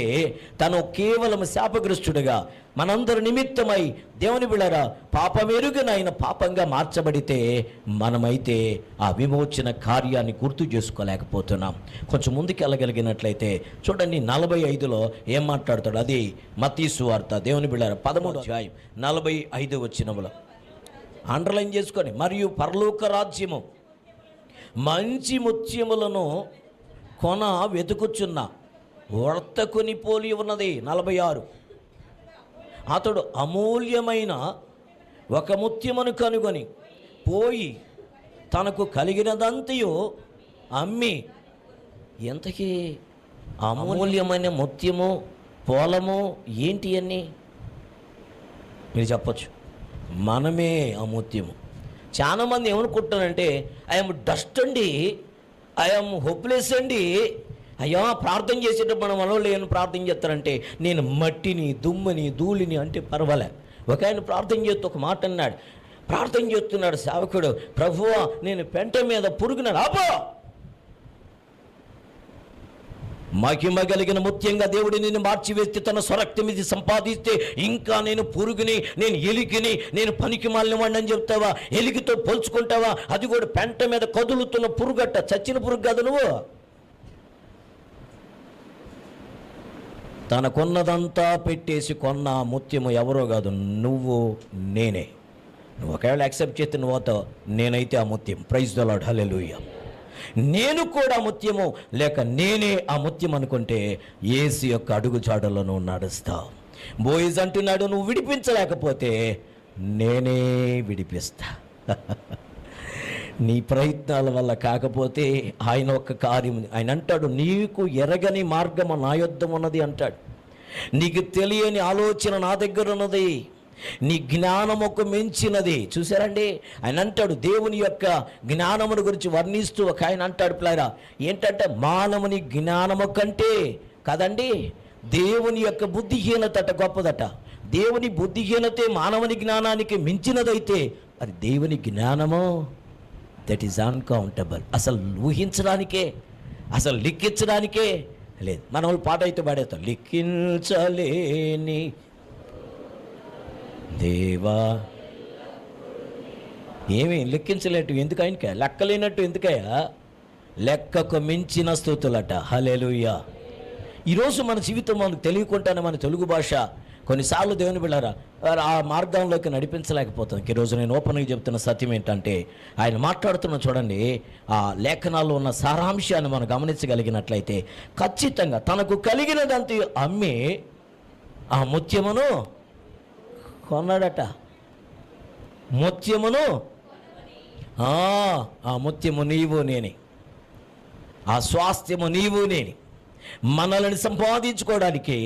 తను కేవలం శాపగ్రస్తుడుగా మనందరి నిమిత్తమై, దేవుని బిళ్ళారా, పాపమెరుగని ఆయన పాపంగా మార్చబడితే మనమైతే ఆ విమోచన కార్యాన్ని గుర్తు చేసుకోలేకపోతున్నాం. కొంచెం ముందుకు వెళ్ళగలిగినట్లయితే చూడండి, 45లో ఏం మాట్లాడతాడు, అది మత్తయి సువార్త, దేవుని బిళ్ళారా, 13వ అధ్యాయం 45వ వచనములో అండర్లైన్ చేసుకొని, మరియు పరలోక రాజ్యము మంచి ముత్యములను కొన వెతుకుచున్న వర్తకుని పోలి ఉన్నది. 46, అతడు అమూల్యమైన ఒక ముత్యమును కనుగొని పోయి తనకు కలిగినదంతయు అమ్మి. ఎంతకీ అమూల్యమైన ముత్యము పొలము ఏంటి అని మీరు చెప్పచ్చు. మనమే ఆ ముత్యము. చాలామంది ఏమనుకుంటారంటే, ఐఎమ్ డస్ట్ అండి, ఐఎమ్ హోప్లెస్ అండి, అయ్యా ప్రార్థన చేసేటప్పుడు మనం మనలో ఏమైనా ప్రార్థన చేస్తారంటే, నేను మట్టిని దుమ్ముని ధూళిని అంటే పర్వాలే. ఒక ఆయన ప్రార్థన చేస్తూ ఒక మాట అన్నాడు, ప్రార్థన చేస్తున్నాడు సేవకుడు, ప్రభువా నేను పెంట మీద పురుగునాడు, ఆపో, మహిమ కలిగిన ముత్యంగా దేవుడు నిన్ను మార్చివేస్తే తన స్వరక్తం ఇది సంపాదిస్తే ఇంకా నేను పురుగుని, నేను ఎలికిని, నేను పనికి మాలిన వాడిని అని చెప్తావా? ఎలికితో పోల్చుకుంటావా? అది కూడా పెంట మీద కదులుతున్న పురుగట్ట, చచ్చిన పురుగు కాదు. నువ్వు తనకున్నదంతా పెట్టేసి కొన్న ముత్యము ఎవరో కాదు, నువ్వు నేనే. నువ్వు ఒకవేళ యాక్సెప్ట్ చేస్తే నువ్వుతో నేనైతే ఆ ముత్యం. ప్రైజ్ ద లార్డ్, హల్లెలూయా. నేను కూడా ముత్యము లేక నేనే ఆ ముత్యం అనుకుంటే యేసు యొక్క అడుగు జాడల్లో నువ్వు నడుస్తావు. బోయిజ్ అంటున్నాడు, నువ్వు విడిపించలేకపోతే నేనే విడిపిస్తా. నీ ప్రయత్నాల వల్ల కాకపోతే ఆయన ఒక కార్యం, ఆయన అంటాడు, నీకు ఎరగని మార్గము నా యొద్ద ఉన్నది అంటాడు, నీకు తెలియని ఆలోచన నా దగ్గర ఉన్నది, నీ జ్ఞానముకు మించినది. చూసారండి, ఆయన అంటాడు, దేవుని యొక్క జ్ఞానమును గురించి వర్ణిస్తూ ఒక ఆయన అంటాడు ప్లారా, ఏంటంటే మానవుని జ్ఞానము కంటే కదండి దేవుని యొక్క బుద్ధిహీనత గొప్పదట. దేవుని బుద్ధిహీనతే మానవుని జ్ఞానానికి మించినదైతే అది దేవుని జ్ఞానము దట్ ఈజ్ అన్కౌంటబుల్. అసలు ఊహించడానికే, అసలు లిఖించడానికే లేదు. మన వాళ్ళు పాట అయితే పాడేస్తాం, లిఖించలేని దేవా, ఏమి లెక్కించలేటు ఎందుకు, ఆయనకే లెక్కలేనట్టు ఎందుకయ్యా, లెక్కకు మించిన స్తుతులట. హల్లెలూయా. ఈరోజు మన జీవితం మనకు తెలియకుండానే మన తెలుగు భాష కొన్నిసార్లు దేవుని బిళ్ళారా ఆ మార్గంలోకి నడిపించలేకపోతుంది. ఈరోజు నేను ఓపెన్గా చెప్తున్న సత్యం ఏంటంటే, ఆయన మాట్లాడుతున్న చూడండి, ఆ లేఖనాల్లో ఉన్న సారాంశాన్ని మనం గమనించగలిగినట్లయితే ఖచ్చితంగా తనకు కలిగినదంతా అమ్మి ఆ ముత్యమును కొన్నాడట. ముత్యమును ఆ ముత్యము నీవు నేనే, ఆ స్వాస్థ్యము నీవు నేనే. మనల్ని సంపాదించుకోవడానికి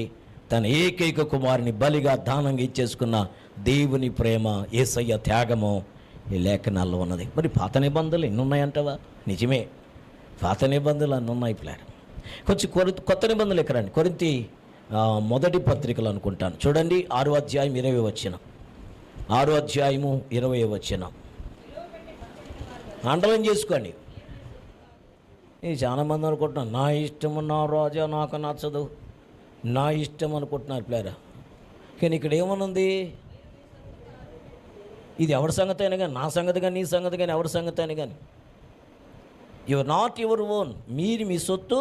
తన ఏకైక కుమారుని బలిగా దానంగా ఇచ్చేసుకున్న దేవుని ప్రేమ, యేసయ్య త్యాగము ఈ లేఖనాల్లో ఉన్నది. మరి పాత నిబంధనలు ఎన్ని ఉన్నాయంటవా? నిజమే, పాత నిబంధనలు అన్నీ ఉన్నాయి. ప్లాన్ కొంచెం కొత్త నిబంధనలు ఎక్కడండి? కొరింథీ మొదటి పత్రికలు అనుకుంటాను, చూడండి 6వ అధ్యాయం 20వ వచనం. 6వ అధ్యాయము 20వ వచనం అండలం చేసుకోండి. ఇది చాలామంది అనుకుంటున్నాను, నా ఇష్టము నా రాజా నాకు నచ్చదు, నా ఇష్టం అనుకుంటున్నారు ప్లేరా. కానీ ఇక్కడ ఏమనుంది? ఇది ఎవరి సంగతి అయినా కానీ, నా సంగతి కానీ, నీ సంగతి కానీ, ఎవరి సంగతి అయినా కానీ, యువర్ నాట్ యువర్ ఓన్. మీరు మీ సొత్తు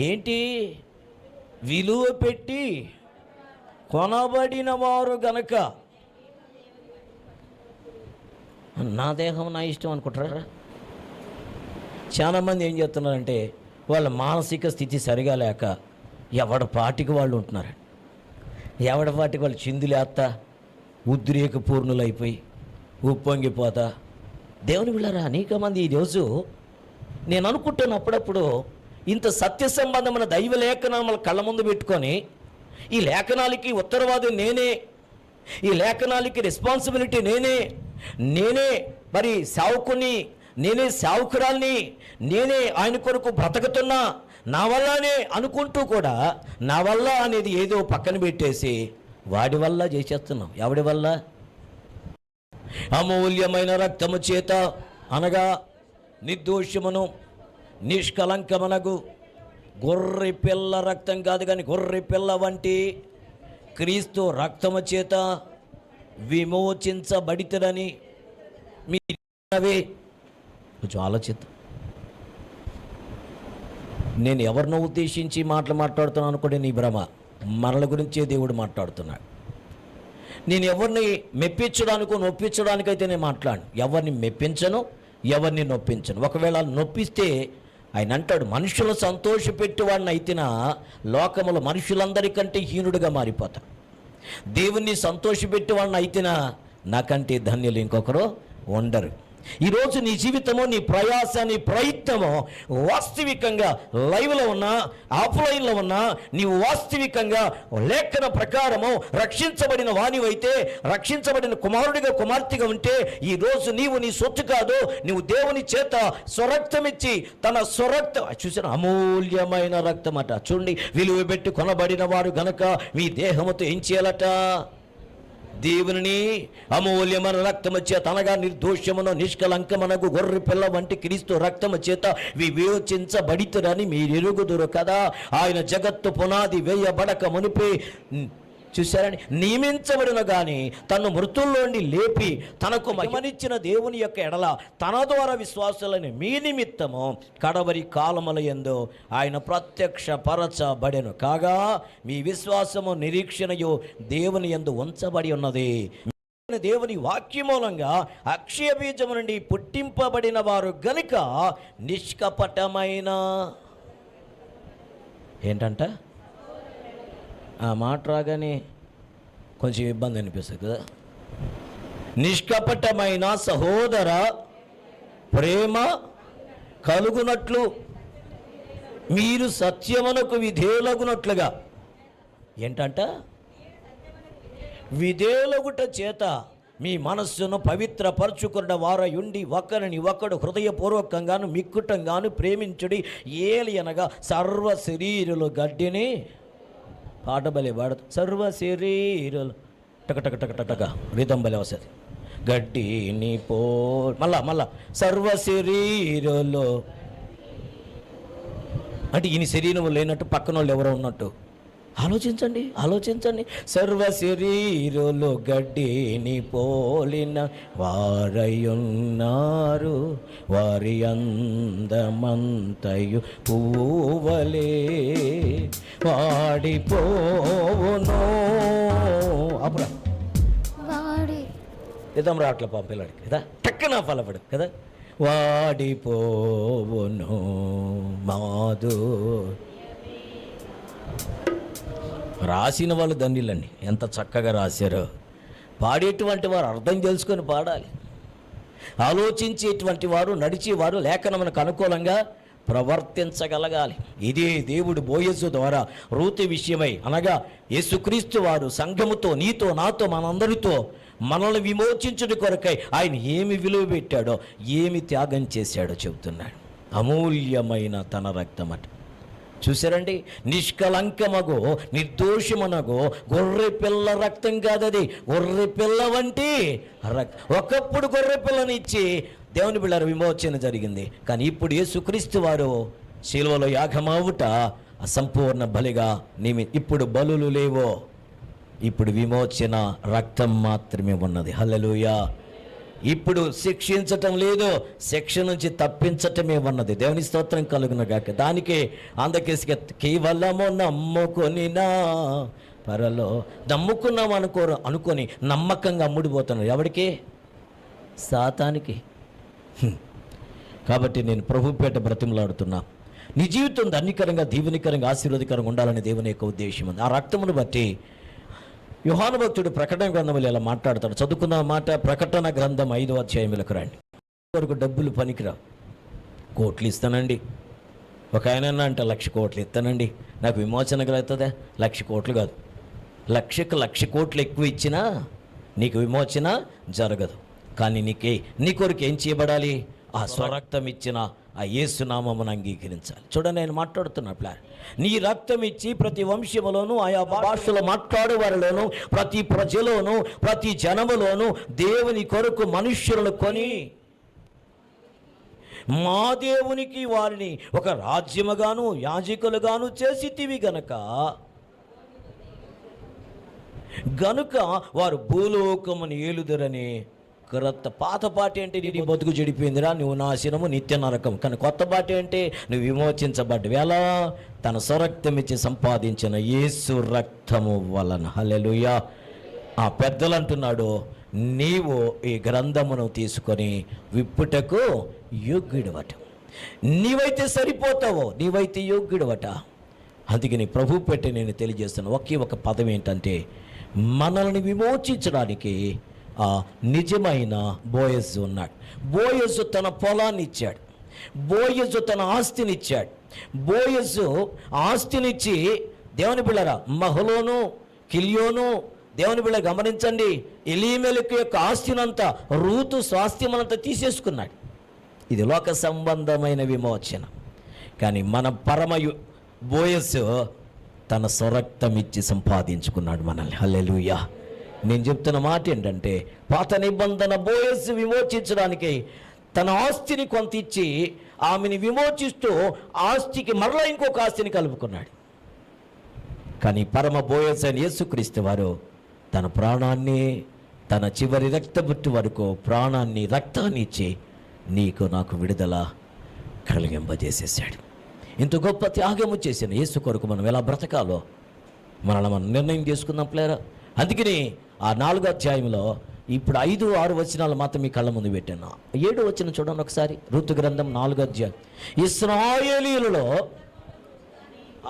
ఏంటి? విలువ పెట్టి కొనబడిన వారు గనక. నా దేహం నా ఇష్టం అనుకుంటారా? చాలామంది ఏం చేస్తున్నారంటే వాళ్ళ మానసిక స్థితి సరిగా లేక ఎవడ పాటికి వాళ్ళు ఉంటున్నారు. ఎవడ పాటికి వాళ్ళు చిందులేస్తా ఉద్రేక పూర్ణులైపోయి ఉప్పొంగిపోతా. దేవుని బిళ్ళారా, అనేక మంది ఈరోజు నేను అనుకుంటాను అప్పుడప్పుడు ఇంత సత్య సంబంధమైన దైవ లేఖనాలు కళ్ళ ముందు పెట్టుకొని, ఈ లేఖనాలకి ఉత్తరవాది నేనే, ఈ లేఖనాలకి రెస్పాన్సిబిలిటీ నేనే మరి సేవకుని, నేనే సేవకురాల్ని, నేనే ఆయన కొరకు బ్రతకుతున్నా, నా వల్లనే అనుకుంటూ కూడా నా వల్ల అనేది ఏదో పక్కన పెట్టేసి వాడి వల్ల చేసేస్తున్నాం. ఎవడి వల్ల? అమూల్యమైన రక్తము చేత అనగా నిర్దోషమును నిష్కలంకమనగు గొర్రె పిల్ల రక్తం కాదు కానీ గొర్రె పిల్ల వంటి క్రీస్తు రక్తము చేత విమోచించబడితేనని మీరే కొంచెం ఆలోచిద్దాం. నేను ఎవరినో ఉద్దేశించి మాట్లాడుతున్నాను అనుకోండి, నీ భ్రమ. మనల గురించే దేవుడు మాట్లాడుతున్నాడు. నేను ఎవరిని మెప్పించడానికో నొప్పించడానికైతే నేను మాట్లాడను. ఎవరిని మెప్పించను, ఎవరిని నొప్పించను. ఒకవేళ నొప్పిస్తే ఆయన అంటాడు, మనుషులు సంతోషపెట్టేవాడిని అయితేనా లోకములో మనుషులందరికంటే హీనుడిగా మారిపోతాను. దేవుణ్ణి సంతోషపెట్టేవాడిని అయితేనా నాకంటే ధన్యులు ఇంకొకరు ఉండరు. ఈరోజు నీ జీవితము, నీ ప్రయాస, నీ ప్రయత్నము వాస్తవికంగా లైవ్లో ఉన్నా, ఆఫ్లైన్లో ఉన్నా, నీవు వాస్తవికంగా లేఖన ప్రకారము రక్షించబడిన వానివైతే, రక్షించబడిన కుమారుడిగా కుమార్తెగా ఉంటే, ఈరోజు నీవు నీ సొత్తు కాదు, నీవు దేవుని చేత స్వరక్తమిచ్చి తన స్వరక్తం చూసిన అమూల్యమైన రక్తం అట. చూడండి, విలువ పెట్టి కొనబడిన వారు గనక మీ దేహముతో ఏం చేయాలట? దేవుని అమూల్యమైన రక్తము చేత అనగా నిర్దోషమును నిష్కలంకమనగు గొర్రె పిల్ల వంటి క్రీస్తు రక్తము చేత వివేచించబడితురని మీరు ఎరుగుదురు కదా. ఆయన జగత్తు పునాది వేయబడక మునిపే చూశారని నియమించబడిన కానీ తను మృతుల్లోండి లేపి తనకు మహిమనిచ్చిన దేవుని యొక్క ఎడల తన ద్వారా విశ్వాసులని మీ నిమిత్తము కడవరి కాలముల యందు ఆయన ప్రత్యక్ష పరచబడెను కాగా మీ విశ్వాసము నిరీక్షణయు దేవుని యందు ఉంచబడి ఉన్నది. దేవుని వాక్యమూలంగా అక్షయ బీజము నుండి పుట్టింపబడిన వారు గనుక నిష్కపటమైన ఏంటంట ఆ మాట రాగానే కొంచెం ఇబ్బంది అనిపిస్తుంది కదా. నిష్కపటమైన సహోదర ప్రేమ కలుగునట్లు మీరు సత్యమునకు విధేయులగునట్లుగా. ఏంటంట? విధేయులగుట చేత మీ మనస్సును పవిత్రపరచుకున్న వారయుండి ఒకరిని ఒకడు హృదయపూర్వకంగాను మిక్కుటంగాను ప్రేమించుడి. ఏలి అనగా సర్వ శరీరులు గడ్డిని పాట బలే పాడదు. సర్వ శరీరులు టక టక టక టక రితం బలే వస్తుంది. గడ్డిని పో మళ్ళా సర్వ శరీరులు అంటే ఈయన శరీరం లేనట్టు పక్కన వాళ్ళు ఎవరో ఉన్నట్టు. ఆలోచించండి. సర్వ శరీరులు గడ్డిని పోలిన వారయున్నారు, వారి అందమంతయు పువ్వువలే వాడిపోవును. అప్పుడు ఇద్దాం రాట్ల పిల్లాడికి కదా టక్కన ఫలపడు కదా. వాడిపోవును మాధు. రాసిన వాళ్ళు దండిలండి, ఎంత చక్కగా రాశారో. పాడేటువంటి వారు అర్థం చేసుకొని పాడాలి. ఆలోచించేటువంటి వారు, నడిచేవారు లేఖనమునకు అనుకూలంగా ప్రవర్తించగలగాలి. ఇదే దేవుడు బోయజు ద్వారా రూతు విషయమై, అనగా యేసుక్రీస్తు వారు సంఘముతో, నీతో, నాతో, మనందరితో మనల్ని విమోచించుట కొరకై ఆయన ఏమి విలువ పెట్టాడో, ఏమి త్యాగం చేశాడో చెబుతున్నాడు. అమూల్యమైన తన రక్తమట. చూసారండి, నిష్కలంకమగో నిర్దోషమనగో గొర్రె పిల్ల రక్తం కాదది, గొర్రె పిల్ల వంటి ఒకప్పుడు గొర్రె పిల్లనిచ్చి దేవుని బిళ్ళ విమోచన జరిగింది. కానీ ఇప్పుడు యేసుక్రీస్తు వారు శిలువలో యాగమవుట అసంపూర్ణ బలిగా ఇప్పుడు బలులు లేవో, ఇప్పుడు విమోచన రక్తం మాత్రమే ఉన్నది. హల్లెలూయా. ఇప్పుడు శిక్షించటం లేదు, శిక్ష నుంచి తప్పించటమే ఉన్నది. దేవుని స్తోత్రం కలుగును గాక. దానికే అందకేసి కేవలము నమ్ముకొనినా పరలో నమ్ముకున్నాం అనుకొని నమ్మకంగా అమ్ముడిపోతున్నారు. ఎవరికి? సాతానికి. కాబట్టి నేను ప్రభుపేట బ్రతిమలాడుతున్నా, నీ జీవితం ధన్యకరంగా, దీవెనికరంగా, ఆశీర్వాదకరంగా ఉండాలని దేవుని యొక్క ఉద్దేశం ఉంది. ఆ రక్తమును బట్టి యోహాను భక్తుడు ప్రకటన గ్రంథంలో ఇలా మాట్లాడతాడు. చదువుకున్న మాట, ప్రకటన గ్రంథం 5వ అధ్యాయంలోకి రండి. వరకు డబ్బులు పనికిరా, కోట్లు ఇస్తానండి. ఒక ఆయన అంటే 1,00,000 కోట్లు ఇస్తానండి, నాకు విమోచన కలుగుతుందా? 1,00,000 కోట్లు కాదు, 1,00,000 కోట్లు ఎక్కువ ఇచ్చినా నీకు విమోచన జరగదు. కానీ నీ కొరకు ఏం చేయబడాలి? ఆ స్వరక్తం ఇచ్చిన ఆ యేసు నామమును అంగీకరించాలి. చూడండి, నేను మాట్లాడుతున్నా ప్లాన్. నీ రక్తం ఇచ్చి ప్రతి వంశములోను, ఆయా భాషలో మాట్లాడే వారిలోను, ప్రతి ప్రజలోను, ప్రతి జనములోను దేవుని కొరకు మనుష్యులను కొని మా దేవునికి వారిని ఒక రాజ్యముగాను యాజకులుగాను చేసితివి గనక వారు భూలోకమును ఏలుదరని. క్రొత్త పాత పాట ఏంటి? నీ బతుకు చెడిపోయిందిరా, నువ్వు నాశనము, నిత్య నరకం. కానీ కొత్త పాట ఏంటి? నువ్వు విమోచించబడ్డవి. ఎలా? తన స్వరక్తం ఇచ్చి సంపాదించిన యేసు రక్తము వలన. హల్లెలూయా. ఆ పెద్దలు అంటున్నాడు, నీవు ఈ గ్రంథమును తీసుకొని విప్పుటకు యోగ్యుడవట. నీవైతే సరిపోతావో, నీవైతే యోగ్యుడవట. అందుకని ప్రభు పెట్టి నేను తెలియజేస్తాను, ఒకే ఒక పదం ఏంటంటే, మనల్ని విమోచించడానికి ఆ నిజమైన బోయజు ఉన్నాడు. బోయజు తన పొలాన్ని ఇచ్చాడు, బోయజు తన ఆస్తిని ఇచ్చాడు. బోయజు ఆస్తినిచ్చి, దేవుని బిళ్ళరా, మహలోను, కిలియోను, దేవుని బిళ్ళ గమనించండి, ఎలీమెలకు యొక్క ఆస్తినంతా, రూతు స్వాస్థ్యమనంతా తీసేసుకున్నాడు. ఇది లోక సంబంధమైన విమోచన. కానీ మన బోయజు తన స్వరక్తం ఇచ్చి సంపాదించుకున్నాడు మనల్ని. హల్లెలూయా. నేను చెప్తున్న మాట ఏంటంటే, పాత నిబంధన బోయజు విమోచించడానికి తన ఆస్తిని కొంత ఇచ్చి ఆమెని విమోచిస్తూ ఆస్తికి మరలా ఇంకొక ఆస్తిని కలుపుకున్నాడు. కానీ పరమ బోయజు అయిన యేసుక్రీస్తు వారు తన ప్రాణాన్ని, తన చివరి రక్తబుట్టు వరకు ప్రాణాన్ని, రక్తాన్ని ఇచ్చి నీకు నాకు విడుదల కలిగింపజేసేసాడు. ఇంత గొప్ప త్యాగము చేసిన యేసు కొరకు మనం ఎలా బ్రతకాలో మనం నిర్ణయం చేసుకుందాం ప్లేరా. అందుకని ఆ 4వ అధ్యాయంలో ఇప్పుడు 5, 6 వచనాలు మాత్రం మీ కళ్ళ ముందు పెట్టాను. 7వ వచనం చూడండి ఒకసారి. రూతు గ్రంథం 4వ అధ్యాయం. ఇశ్రాయేలీయులలో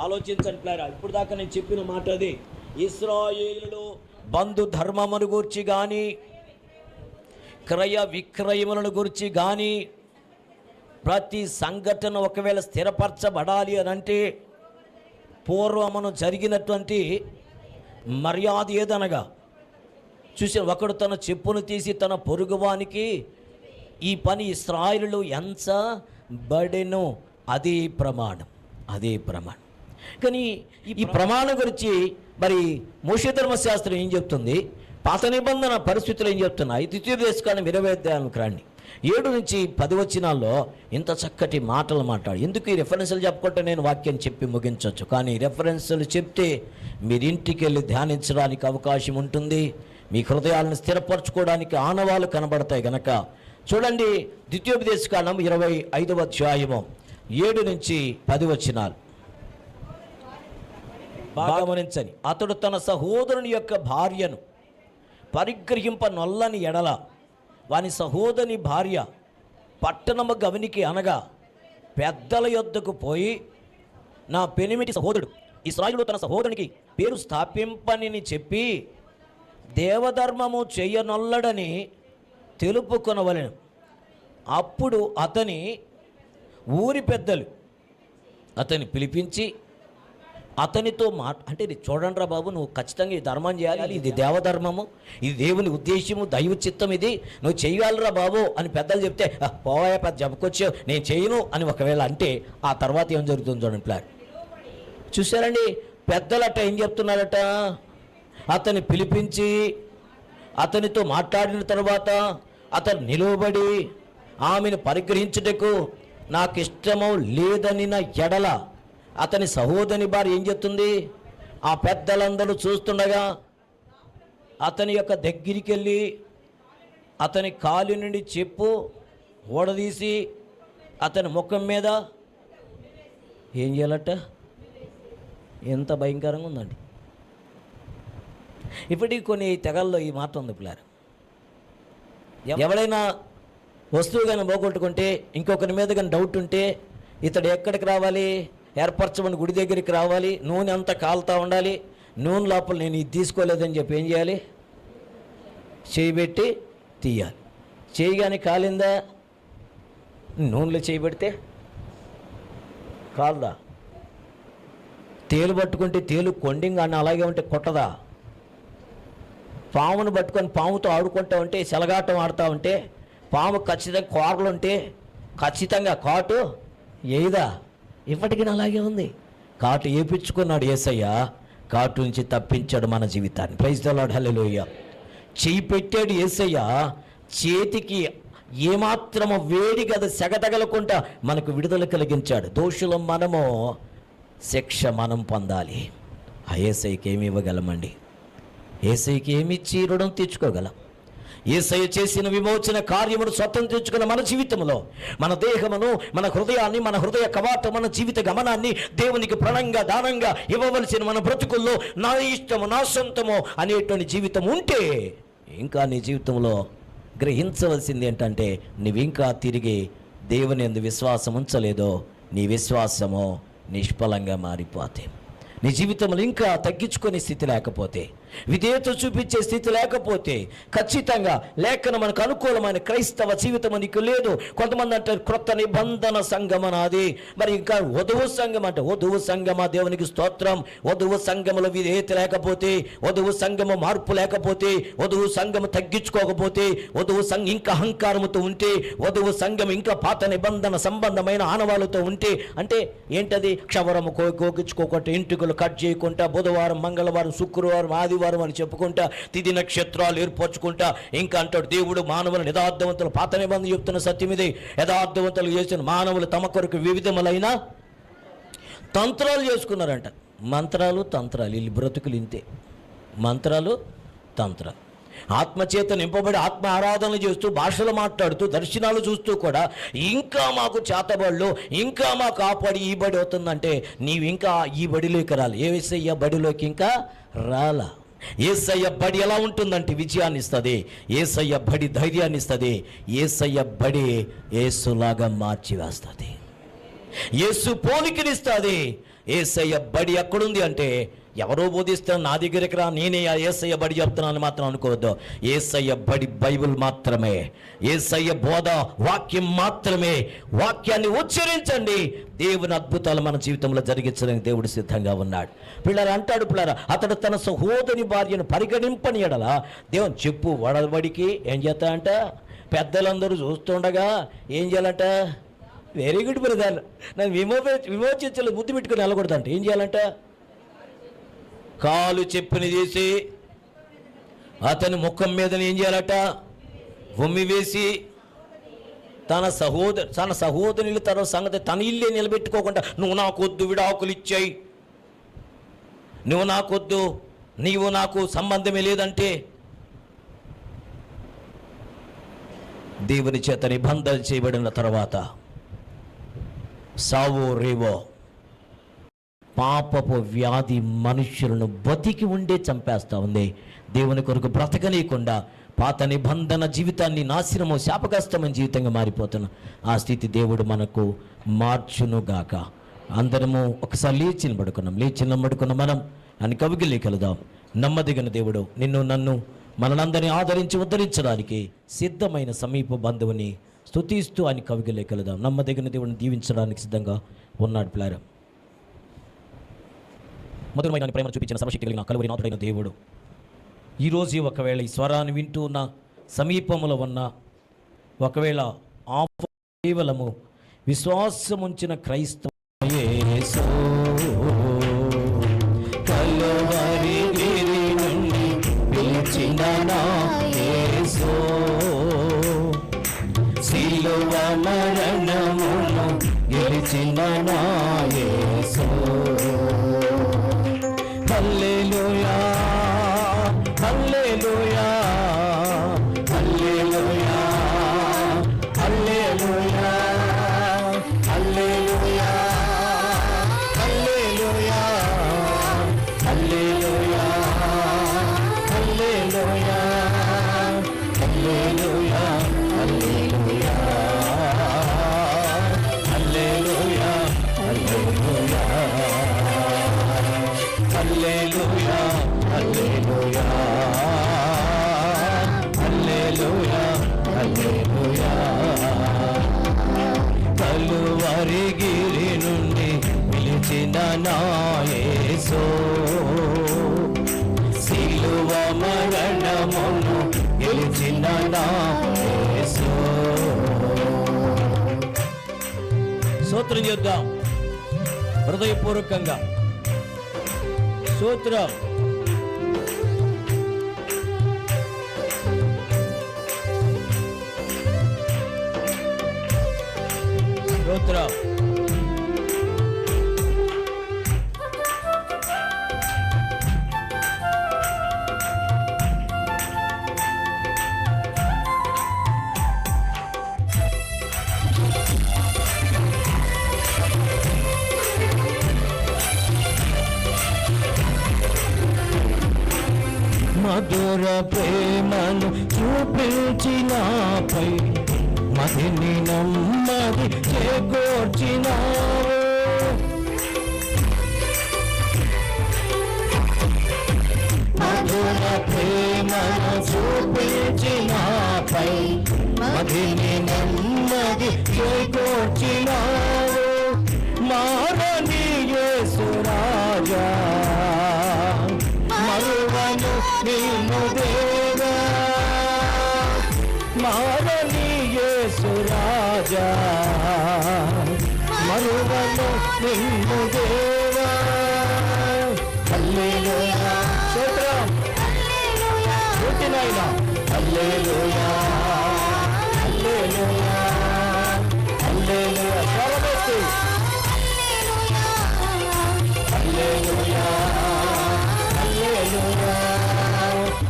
ఆలోచించండి ప్లేరా, ఇప్పుడు దాకా నేను చెప్పిన మాట అది. ఇశ్రాయేలీయులు బంధు ధర్మమును గురించి కానీ, క్రయ విక్రయములను గురించి కానీ, ప్రతి సంఘటన ఒకవేళ స్థిరపరచబడాలి అని అంటే పూర్వమును జరిగినటువంటి మర్యాద ఏదనగా, చూసి ఒకడు తన చెప్పును తీసి తన పొరుగువానికి ఈ పని ఇశ్రాయేలులో ఎంచబడెను. అదే ప్రమాణం. కానీ ఈ ప్రమాణం గురించి మరి మోషే ధర్మశాస్త్రం ఏం చెప్తుంది, పాత నిబంధన పరిస్థితులు ఏం చెప్తున్నాయి? ద్వితీయోపదేశకాండం 20వ అధ్యాయానికి రండి. 7 నుంచి 10 వచనాల్లో ఇంత చక్కటి మాటలు మాట్లాడు. ఎందుకు ఈ రెఫరెన్సులు చెప్పుకుంటే నేను వాక్యం చెప్పి ముగించవచ్చు, కానీ రెఫరెన్సులు చెప్తే మీరు ఇంటికి వెళ్ళి ధ్యానించడానికి అవకాశం ఉంటుంది, మీ హృదయాలను స్థిరపరచుకోవడానికి ఆనవాళ్ళు కనబడతాయి గనక చూడండి. ద్వితీయోపదేశకాండం 25వ అధ్యాయము 7 నుంచి 10 వచనాలు బాగా గమనించండి. అతడు తన సహోదరుని యొక్క భార్యను పరిగ్రహింప నొల్లని ఎడల వాని సహోదరుని భార్య పట్టణము గవినికి అనగా పెద్దల యొద్దకు పోయి, నా పెనిమిటి సహోదరుడు ఇశ్రాయేలు తన సహోదరునికి పేరు స్థాపింపని చెప్పి దేవధర్మము చెయ్యనొల్లడని తెలుపుకొనవలెను. అప్పుడు అతని ఊరి పెద్దలు అతన్ని పిలిపించి అతనితో అంటే ఇది చూడండి రా బాబు, నువ్వు ఖచ్చితంగా ఈ ధర్మం చేయాలి, ఇది దేవధర్మము, ఇది దేవుని ఉద్దేశము, దైవ చిత్తం, ఇది నువ్వు చేయగలరా బాబు అని పెద్దలు చెప్తే పోయా పెద్ద జబ్బుకొచ్చావు నేను చేయను అని ఒకవేళ అంటే ఆ తర్వాత ఏం జరుగుతుంది చూడండి ప్లాన్. చూసారండి, పెద్దలట ఏం చెప్తున్నారట, అతన్ని పిలిపించి అతనితో మాట్లాడిన తర్వాత అతను నిలువబడి ఆమెను పరిగ్రహించుటకు నాకు ఇష్టము లేదని నా ఎడల అతని సహోదరి భార్య ఏం చెప్తుంది, ఆ పెద్దలందరూ చూస్తుండగా అతని యొక్క దగ్గరికి వెళ్ళి అతని కాలు నుండి చెప్పు ఓడదీసి అతని ముఖం మీద ఏం చేయాలట. ఎంత భయంకరంగా ఉందండి. ఇప్పటికి కొన్ని తెగల్లో ఈ మాట ఉంది పిల్లారు. ఎవడైనా వస్తువు కానీ పోగొట్టుకుంటే ఇంకొకరి మీద కానీ డౌట్ ఉంటే ఇతడు ఎక్కడికి రావాలి, ఏర్పరచమని గుడి దగ్గరికి రావాలి, నూనె అంతా కాలుతూ ఉండాలి, నూనె లోపల నేను ఇది తీసుకోలేదని చెప్పి ఏం చేయాలి, చేయబెట్టి తీయాలి. చేయగానే కాలిందా, నూనెలో చేయబెడితే కాలుదా, తేలు పట్టుకుంటే తేలు కొండింగ్ అని అలాగే ఉంటే కొట్టదా, పామును పట్టుకొని పాముతో ఆడుకుంటా ఉంటే సెలగాటం ఆడుతూ ఉంటే పాము ఖచ్చితంగా కూరలు ఉంటే ఖచ్చితంగా కాటు ఏదా, ఇప్పటికీ అలాగే ఉంది. కాటు ఏపించుకున్నాడు యేసయ్య, కాటు నుంచి తప్పించాడు మన జీవితాన్ని. ప్రైజ్ ది లార్డ్, హల్లెలూయా. చేయి పెట్టాడు యేసయ్య, చేతికి ఏమాత్రము వేడి కదా సెగతగలకుండా మనకు విడుదల కలిగించాడు. దోషులం మనము, శిక్ష మనం పొందాలి. ఆ యేసయ్యకి ఏమి ఇవ్వగలమండి? యేసయ్యకి ఏమిచ్చి రుణం తీర్చుకోగలం? యేసయ్య చేసిన విమోచన కార్యమును స్వతంత్రించుకున్న మన జీవితంలో మన దేహమును, మన హృదయాన్ని, మన హృదయ కవాటం, మన జీవిత గమనాన్ని దేవునికి ప్రణంగా దానంగా ఇవ్వవలసిన మన బ్రతుకుల్లో నా ఇష్టము నా సొంతము అనేటువంటి జీవితం ఉంటే ఇంకా నీ జీవితంలో గ్రహించవలసింది ఏంటంటే నువ్వు ఇంకా తిరిగి దేవుని యందు విశ్వాసం ఉంచలేదో నీ విశ్వాసము నిష్ఫలంగా మారిపోతే, నీ జీవితంలో ఇంకా తగ్గించుకునే స్థితి లేకపోతే, విధేయత చూపించే స్థితి లేకపోతే ఖచ్చితంగా లేఖన మనకు అనుకూలమైన క్రైస్తవ జీవితం నీకు లేదు. కొంతమంది అంటారు క్రొత్త నిబంధన సంఘం నాది, మరి ఇంకా వధువు సంఘం అంటే వధువు సంఘమా? దేవునికి స్తోత్రం. వధువు సంఘములో విధేయత లేకపోతే, వధువు సంఘము మార్పు లేకపోతే, వధువు సంఘము తగ్గించుకోకపోతే, వధువు సంఘం ఇంకా అహంకారముతో ఉంటే, వధువు సంఘం ఇంకా పాత నిబంధన సంబంధమైన ఆనవాళ్ళతో ఉంటే, అంటే ఏంటది? క్షవరము కోకించుకోకుండా, ఇంటికలు కట్ చేయకుండా, బుధవారం మంగళవారం శుక్రవారం ఆదివారం అని చెప్పుకుంటా, తిథి నక్షత్రాలు ఏర్పరచుకుంటా, ఇంకా అంటాడు దేవుడు మానవులను యథార్థవంతులు, పాత నిబంధన చెప్తున్న సత్యం ఇది, యథార్థవంతులు చేసిన మానవులు తమ కొరకు వివిధములైన తంత్రాలు చేసుకున్నారంట. మంత్రాలు తంత్రాలు, వీళ్ళు బ్రతుకులు ఇంతే. మంత్రాలు తంత్రాలు, ఆత్మచేత నింపబడి ఆత్మ ఆరాధనలు చేస్తూ, భాషలు మాట్లాడుతూ, దర్శనాలు చూస్తూ కూడా ఇంకా మాకు చేతబడులు, ఇంకా మాకు కాపాడి ఈ బడి అవుతుందంటే నీవు ఇంకా ఈ బడిలోకి రాలి. యేసయ్య బడిలోకి ఇంకా రాలా. యేసయ్య బడి ఎలా ఉంటుందంటే విజయాన్ని ఇస్తుంది, యేసయ్య బడి ధైర్యాన్ని ఇస్తుంది, యేసయ్య బడి యేసులాగా మార్చివేస్తుంది, యేసు పోలికనిస్తుంది. యేసయ్య బడి ఎక్కడుంది అంటే ఎవరో బోధిస్తాను నా దగ్గరికి రా, నేనే యేసయ్య బడి చెప్తున్నాను మాత్రం అనుకోవద్దు. యేసయ్య బడి బైబిల్ మాత్రమే, యేసయ్య బోధ వాక్యం మాత్రమే. వాక్యాన్ని ఉచ్చరించండి, దేవుని అద్భుతాలు మన జీవితంలో జరిగించడానికి దేవుడు సిద్ధంగా ఉన్నాడు. పిల్లలు అంటాడు, పిల్లరా అతడు తన సహోదరి భార్యను పరిగణింపని ఎడల దేవుని చెప్పు వడబడికి ఏం చేస్తా అంట, పెద్దలందరూ చూస్తుండగా ఏం చేయాలంట? వెరీ గుడ్ బ్రదర్, నన్ను విమోచించలేదు, ముద్దు పెట్టుకుని వెళ్ళకూడదంట. ఏం చేయాలంట? కాలు చెప్పుని చేసి అతని ముఖం మీద ఏం చేయాలట? ఉమ్మి వేసి తన సహోదరులు తన సంగతి తన ఇల్లే నిలబెట్టుకోకుండా నువ్వు నాకొద్దు, విడాకులు ఇచ్చాయి, నువ్వు నాకొద్దు, నీవు నాకు సంబంధమే లేదంటే దేవుని చేత నిబంధన చేయబడిన తర్వాత సావో రేవో పాపపు వ్యాధి మనుష్యులను బతికి ఉండే చంపేస్తూ ఉంది. దేవుని కొరకు బ్రతకనీయకుండా పాత నిబంధన జీవితాన్ని నాశనము శాపగ్రస్తమైన జీవితంగా మారిపోతున్న ఆ స్థితి దేవుడు మనకు మార్చునుగాక. అందరము ఒకసారి లేచి నిలబడుకున్న మనం అని కవిగిలి కలుదాం. నమ్మదగిన దేవుడు, నిన్ను నన్ను మనందరినీ ఆదరించి ఉద్ధరించడానికి సిద్ధమైన సమీప బంధువుని స్తుతిస్తూ ఆయన కవిగలేకి వెళదాం. నమ్మదగిన దేవుడిని దీవించడానికి సిద్ధంగా ఉన్నాడు ప్లారా. మధురమైన ప్రేమను చూపించిన సర్వశక్తి కలిగిన కలువరి నాథుడైన దేవుడు ఈరోజు ఒకవేళ ఈ స్వరాన్ని వింటూ ఉన్న సమీపంలో ఉన్న ఒకవేళ కేవలము విశ్వాసముంచిన క్రైస్తవ యేసు కలువరి గిరి నుండి పిలిచిన నా యేసు సిలువ మరణమును గెలిచిన నా యేసు హల్లెలూయా హల్లెలూయా హల్లెలూయా హల్లెలూయా హల్లెలూయా హల్లెలూయా హల్లెలూయా హల్లెలూయా హల్లెలూయా హల్లెలూయా హల్లెలూయా హల్లెలూయా హల్లెలూయా హల్లెలూయా హల్లెలూయా హల్లెలూయా కలువరి గిరి నుండి పిలిచిన నా యేసు సిలువ మరణమును గెలిచిన నా యేసు. స్తోత్రం చేద్దాం హృదయపూర్వకంగా. స్తోత్రం. స్తోత్రం. మధుర ప్రేమను చూపించినాపై మదిని నమ్మది చేకూర్చినావు. మధుర ప్రేమను చూపించినాపై మదిని నమ్మది చేకూర్చినావు. మారని యేసు రాజా మరువను నిన్ను దేవా. మారని యేసు రాజా మరువను నిన్ను దేవా. హల్లెలూయా. స్తోత్రం. స్తుతినైనా హల్లెలూయా హల్లెలూయా హల్లెలూయా. స్వరమెత్తి హల్లెలూయా హల్లెలూయా హల్లెలూయా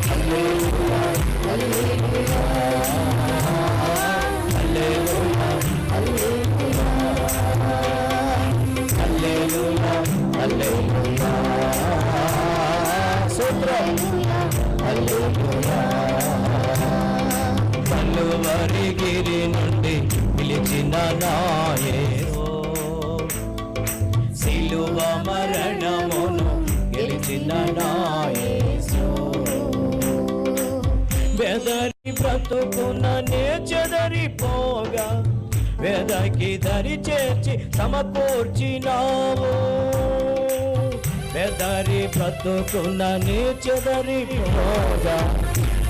హల్లెలూయా హల్లెలూయా హల్లెలూయా హల్లెలూయా హల్లెలూయా. స్తోత్రం. హల్లెలూయా. కలువరి గిరి నుండి పిలిచిన నా యేసు సిలువ మరణమును గెలిచిన నా యేసు. వెదరి బ్రతుకున నే చెదరిపోగా వెదకి దరి చేర్చి సమకూర్చినావు. వెదరి బ్రతుకున నే చెదరిపోగా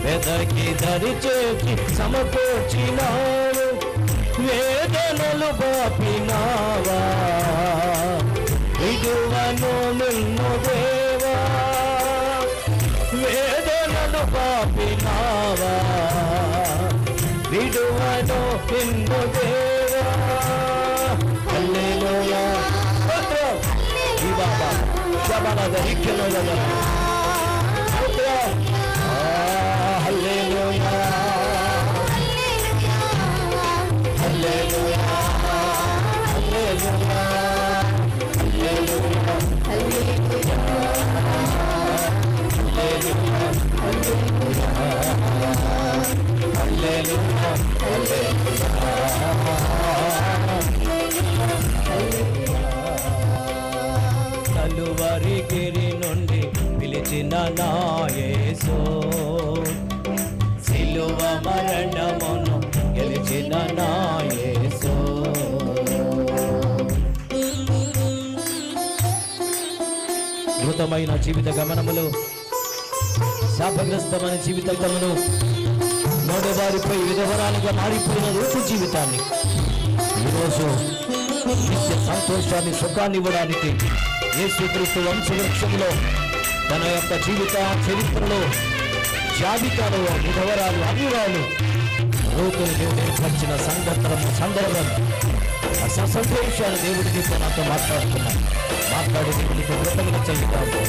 వెదకి దరి చేర్చి సమకూర్చినావు. వేదనలు బాపినావా విడువను నిన్ను దేవా. వేదనలు బాపినావా విడువను నిన్ను దేవా. హల్లెలూయా. స్తోత్రం. ఈ బాబా శబనద ఇక్కనద స్తోత్రం. హల్లెలూయా హల్లెలూయా హల్లెలూయా హల్లెలూయా హల్లెలూయా హల్లెలూయా హల్లెలూయా కలువరి గిరి నుండి పిలిచిన నా యేసు మరణమును గెలిచిన నా యేసు. అద్భుతమైన జీవిత గమనములు, శాపగ్రస్తమైన జీవిత గమను, మోడవారిపై విధవరాలుగా మారిపోయిన రూపు జీవితాన్ని ఈరోజు నిత్య సంతోషాన్ని, సుఖాన్ని ఇవ్వడానికి యేసుక్రీస్తు వంశవృక్షంలో తన యొక్క జీవిత చరిత్రలో జాబితాలో విధవరాలు, అవివాలు రూతులు దేవుడు ఏర్పరిచిన సందర్భం సంతోషాలు దేవుడికి నాతో మాట్లాడుతున్నాను. మాట్లాడి దేవుడికి కృతజ్ఞత చెల్లిద్దాము.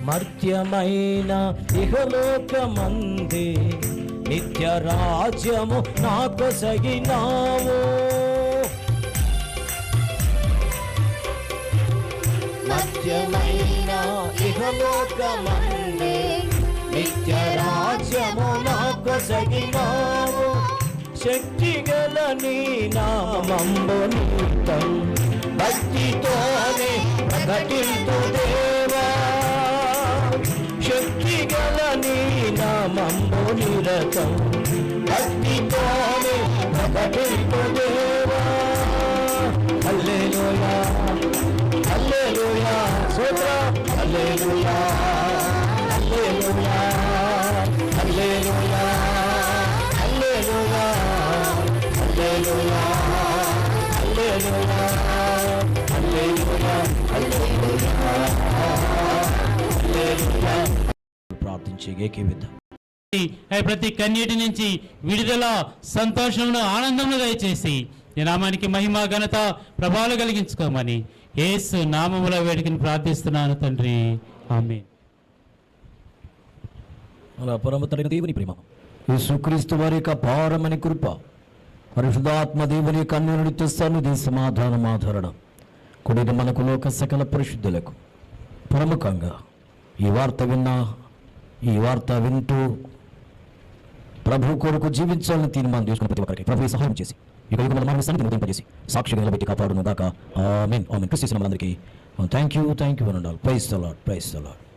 మర్త్యమైన ఇహలోకమందే నిత్య రాజ్యము నాకొసగినావు. మర్త్యమైన ఇహలోకమందే నిత్య రాజ్యము నాకొసగినావు. శక్తిగల నీ నామము నిత్యం భక్తితోనే ప్రకటింతు దేవా. శక్తిగల నీ నామము నిరతం భక్తితోనే ప్రకటింతు దేవా. హల్లెలూయా హల్లెలూయా స్తోత్రం. హల్లెలూయా హల్లెలూయా హల్లెలూయా హల్లెలూయా హల్లెలూయా హల్లెలూయా హల్లెలూయా హల్లెలూయా హల్లెలూయా. ప్రార్థించే ఏకీవిద్దాం. ప్రతి కన్నీటి నుంచి విడుదల, సంతోషమును, ఆనందమును దయచేసి ఈ నామానికి మహిమ, ఘనత, ప్రభావాలు కలిగించుకోమని యేసు నామములో వేడుకని ప్రార్థిస్తున్నాను తండ్రి, ఆమేన్. అలా పరమతైన దేవుని ప్రేమ, యేసుక్రీస్తు వారి యొక్క అపారమైన కృప, పరిశుద్ధాత్మ దేవుని యొక్క అన్యోన్య సన్నిధి, సమాధానం, ఆదరణ కూడిన మనకు లోక సకల పరిశుద్ధులకు ప్రముఖంగా ఈ వార్త వింటూ ప్రభు కొరకు జీవించాలని తీర్మానం చేసుకున్న ప్రతి ఒక్కరికి ప్రభు సహాయం చేసి ఇక మన సన్నిధిని ఉదయింపజేసి సాక్షిగా నిలబెట్టి కాపాడును గాక. ఆమేన్ ఆమేన్. క్రీస్తు నామములో అందరికీ thank you. Praise the lord.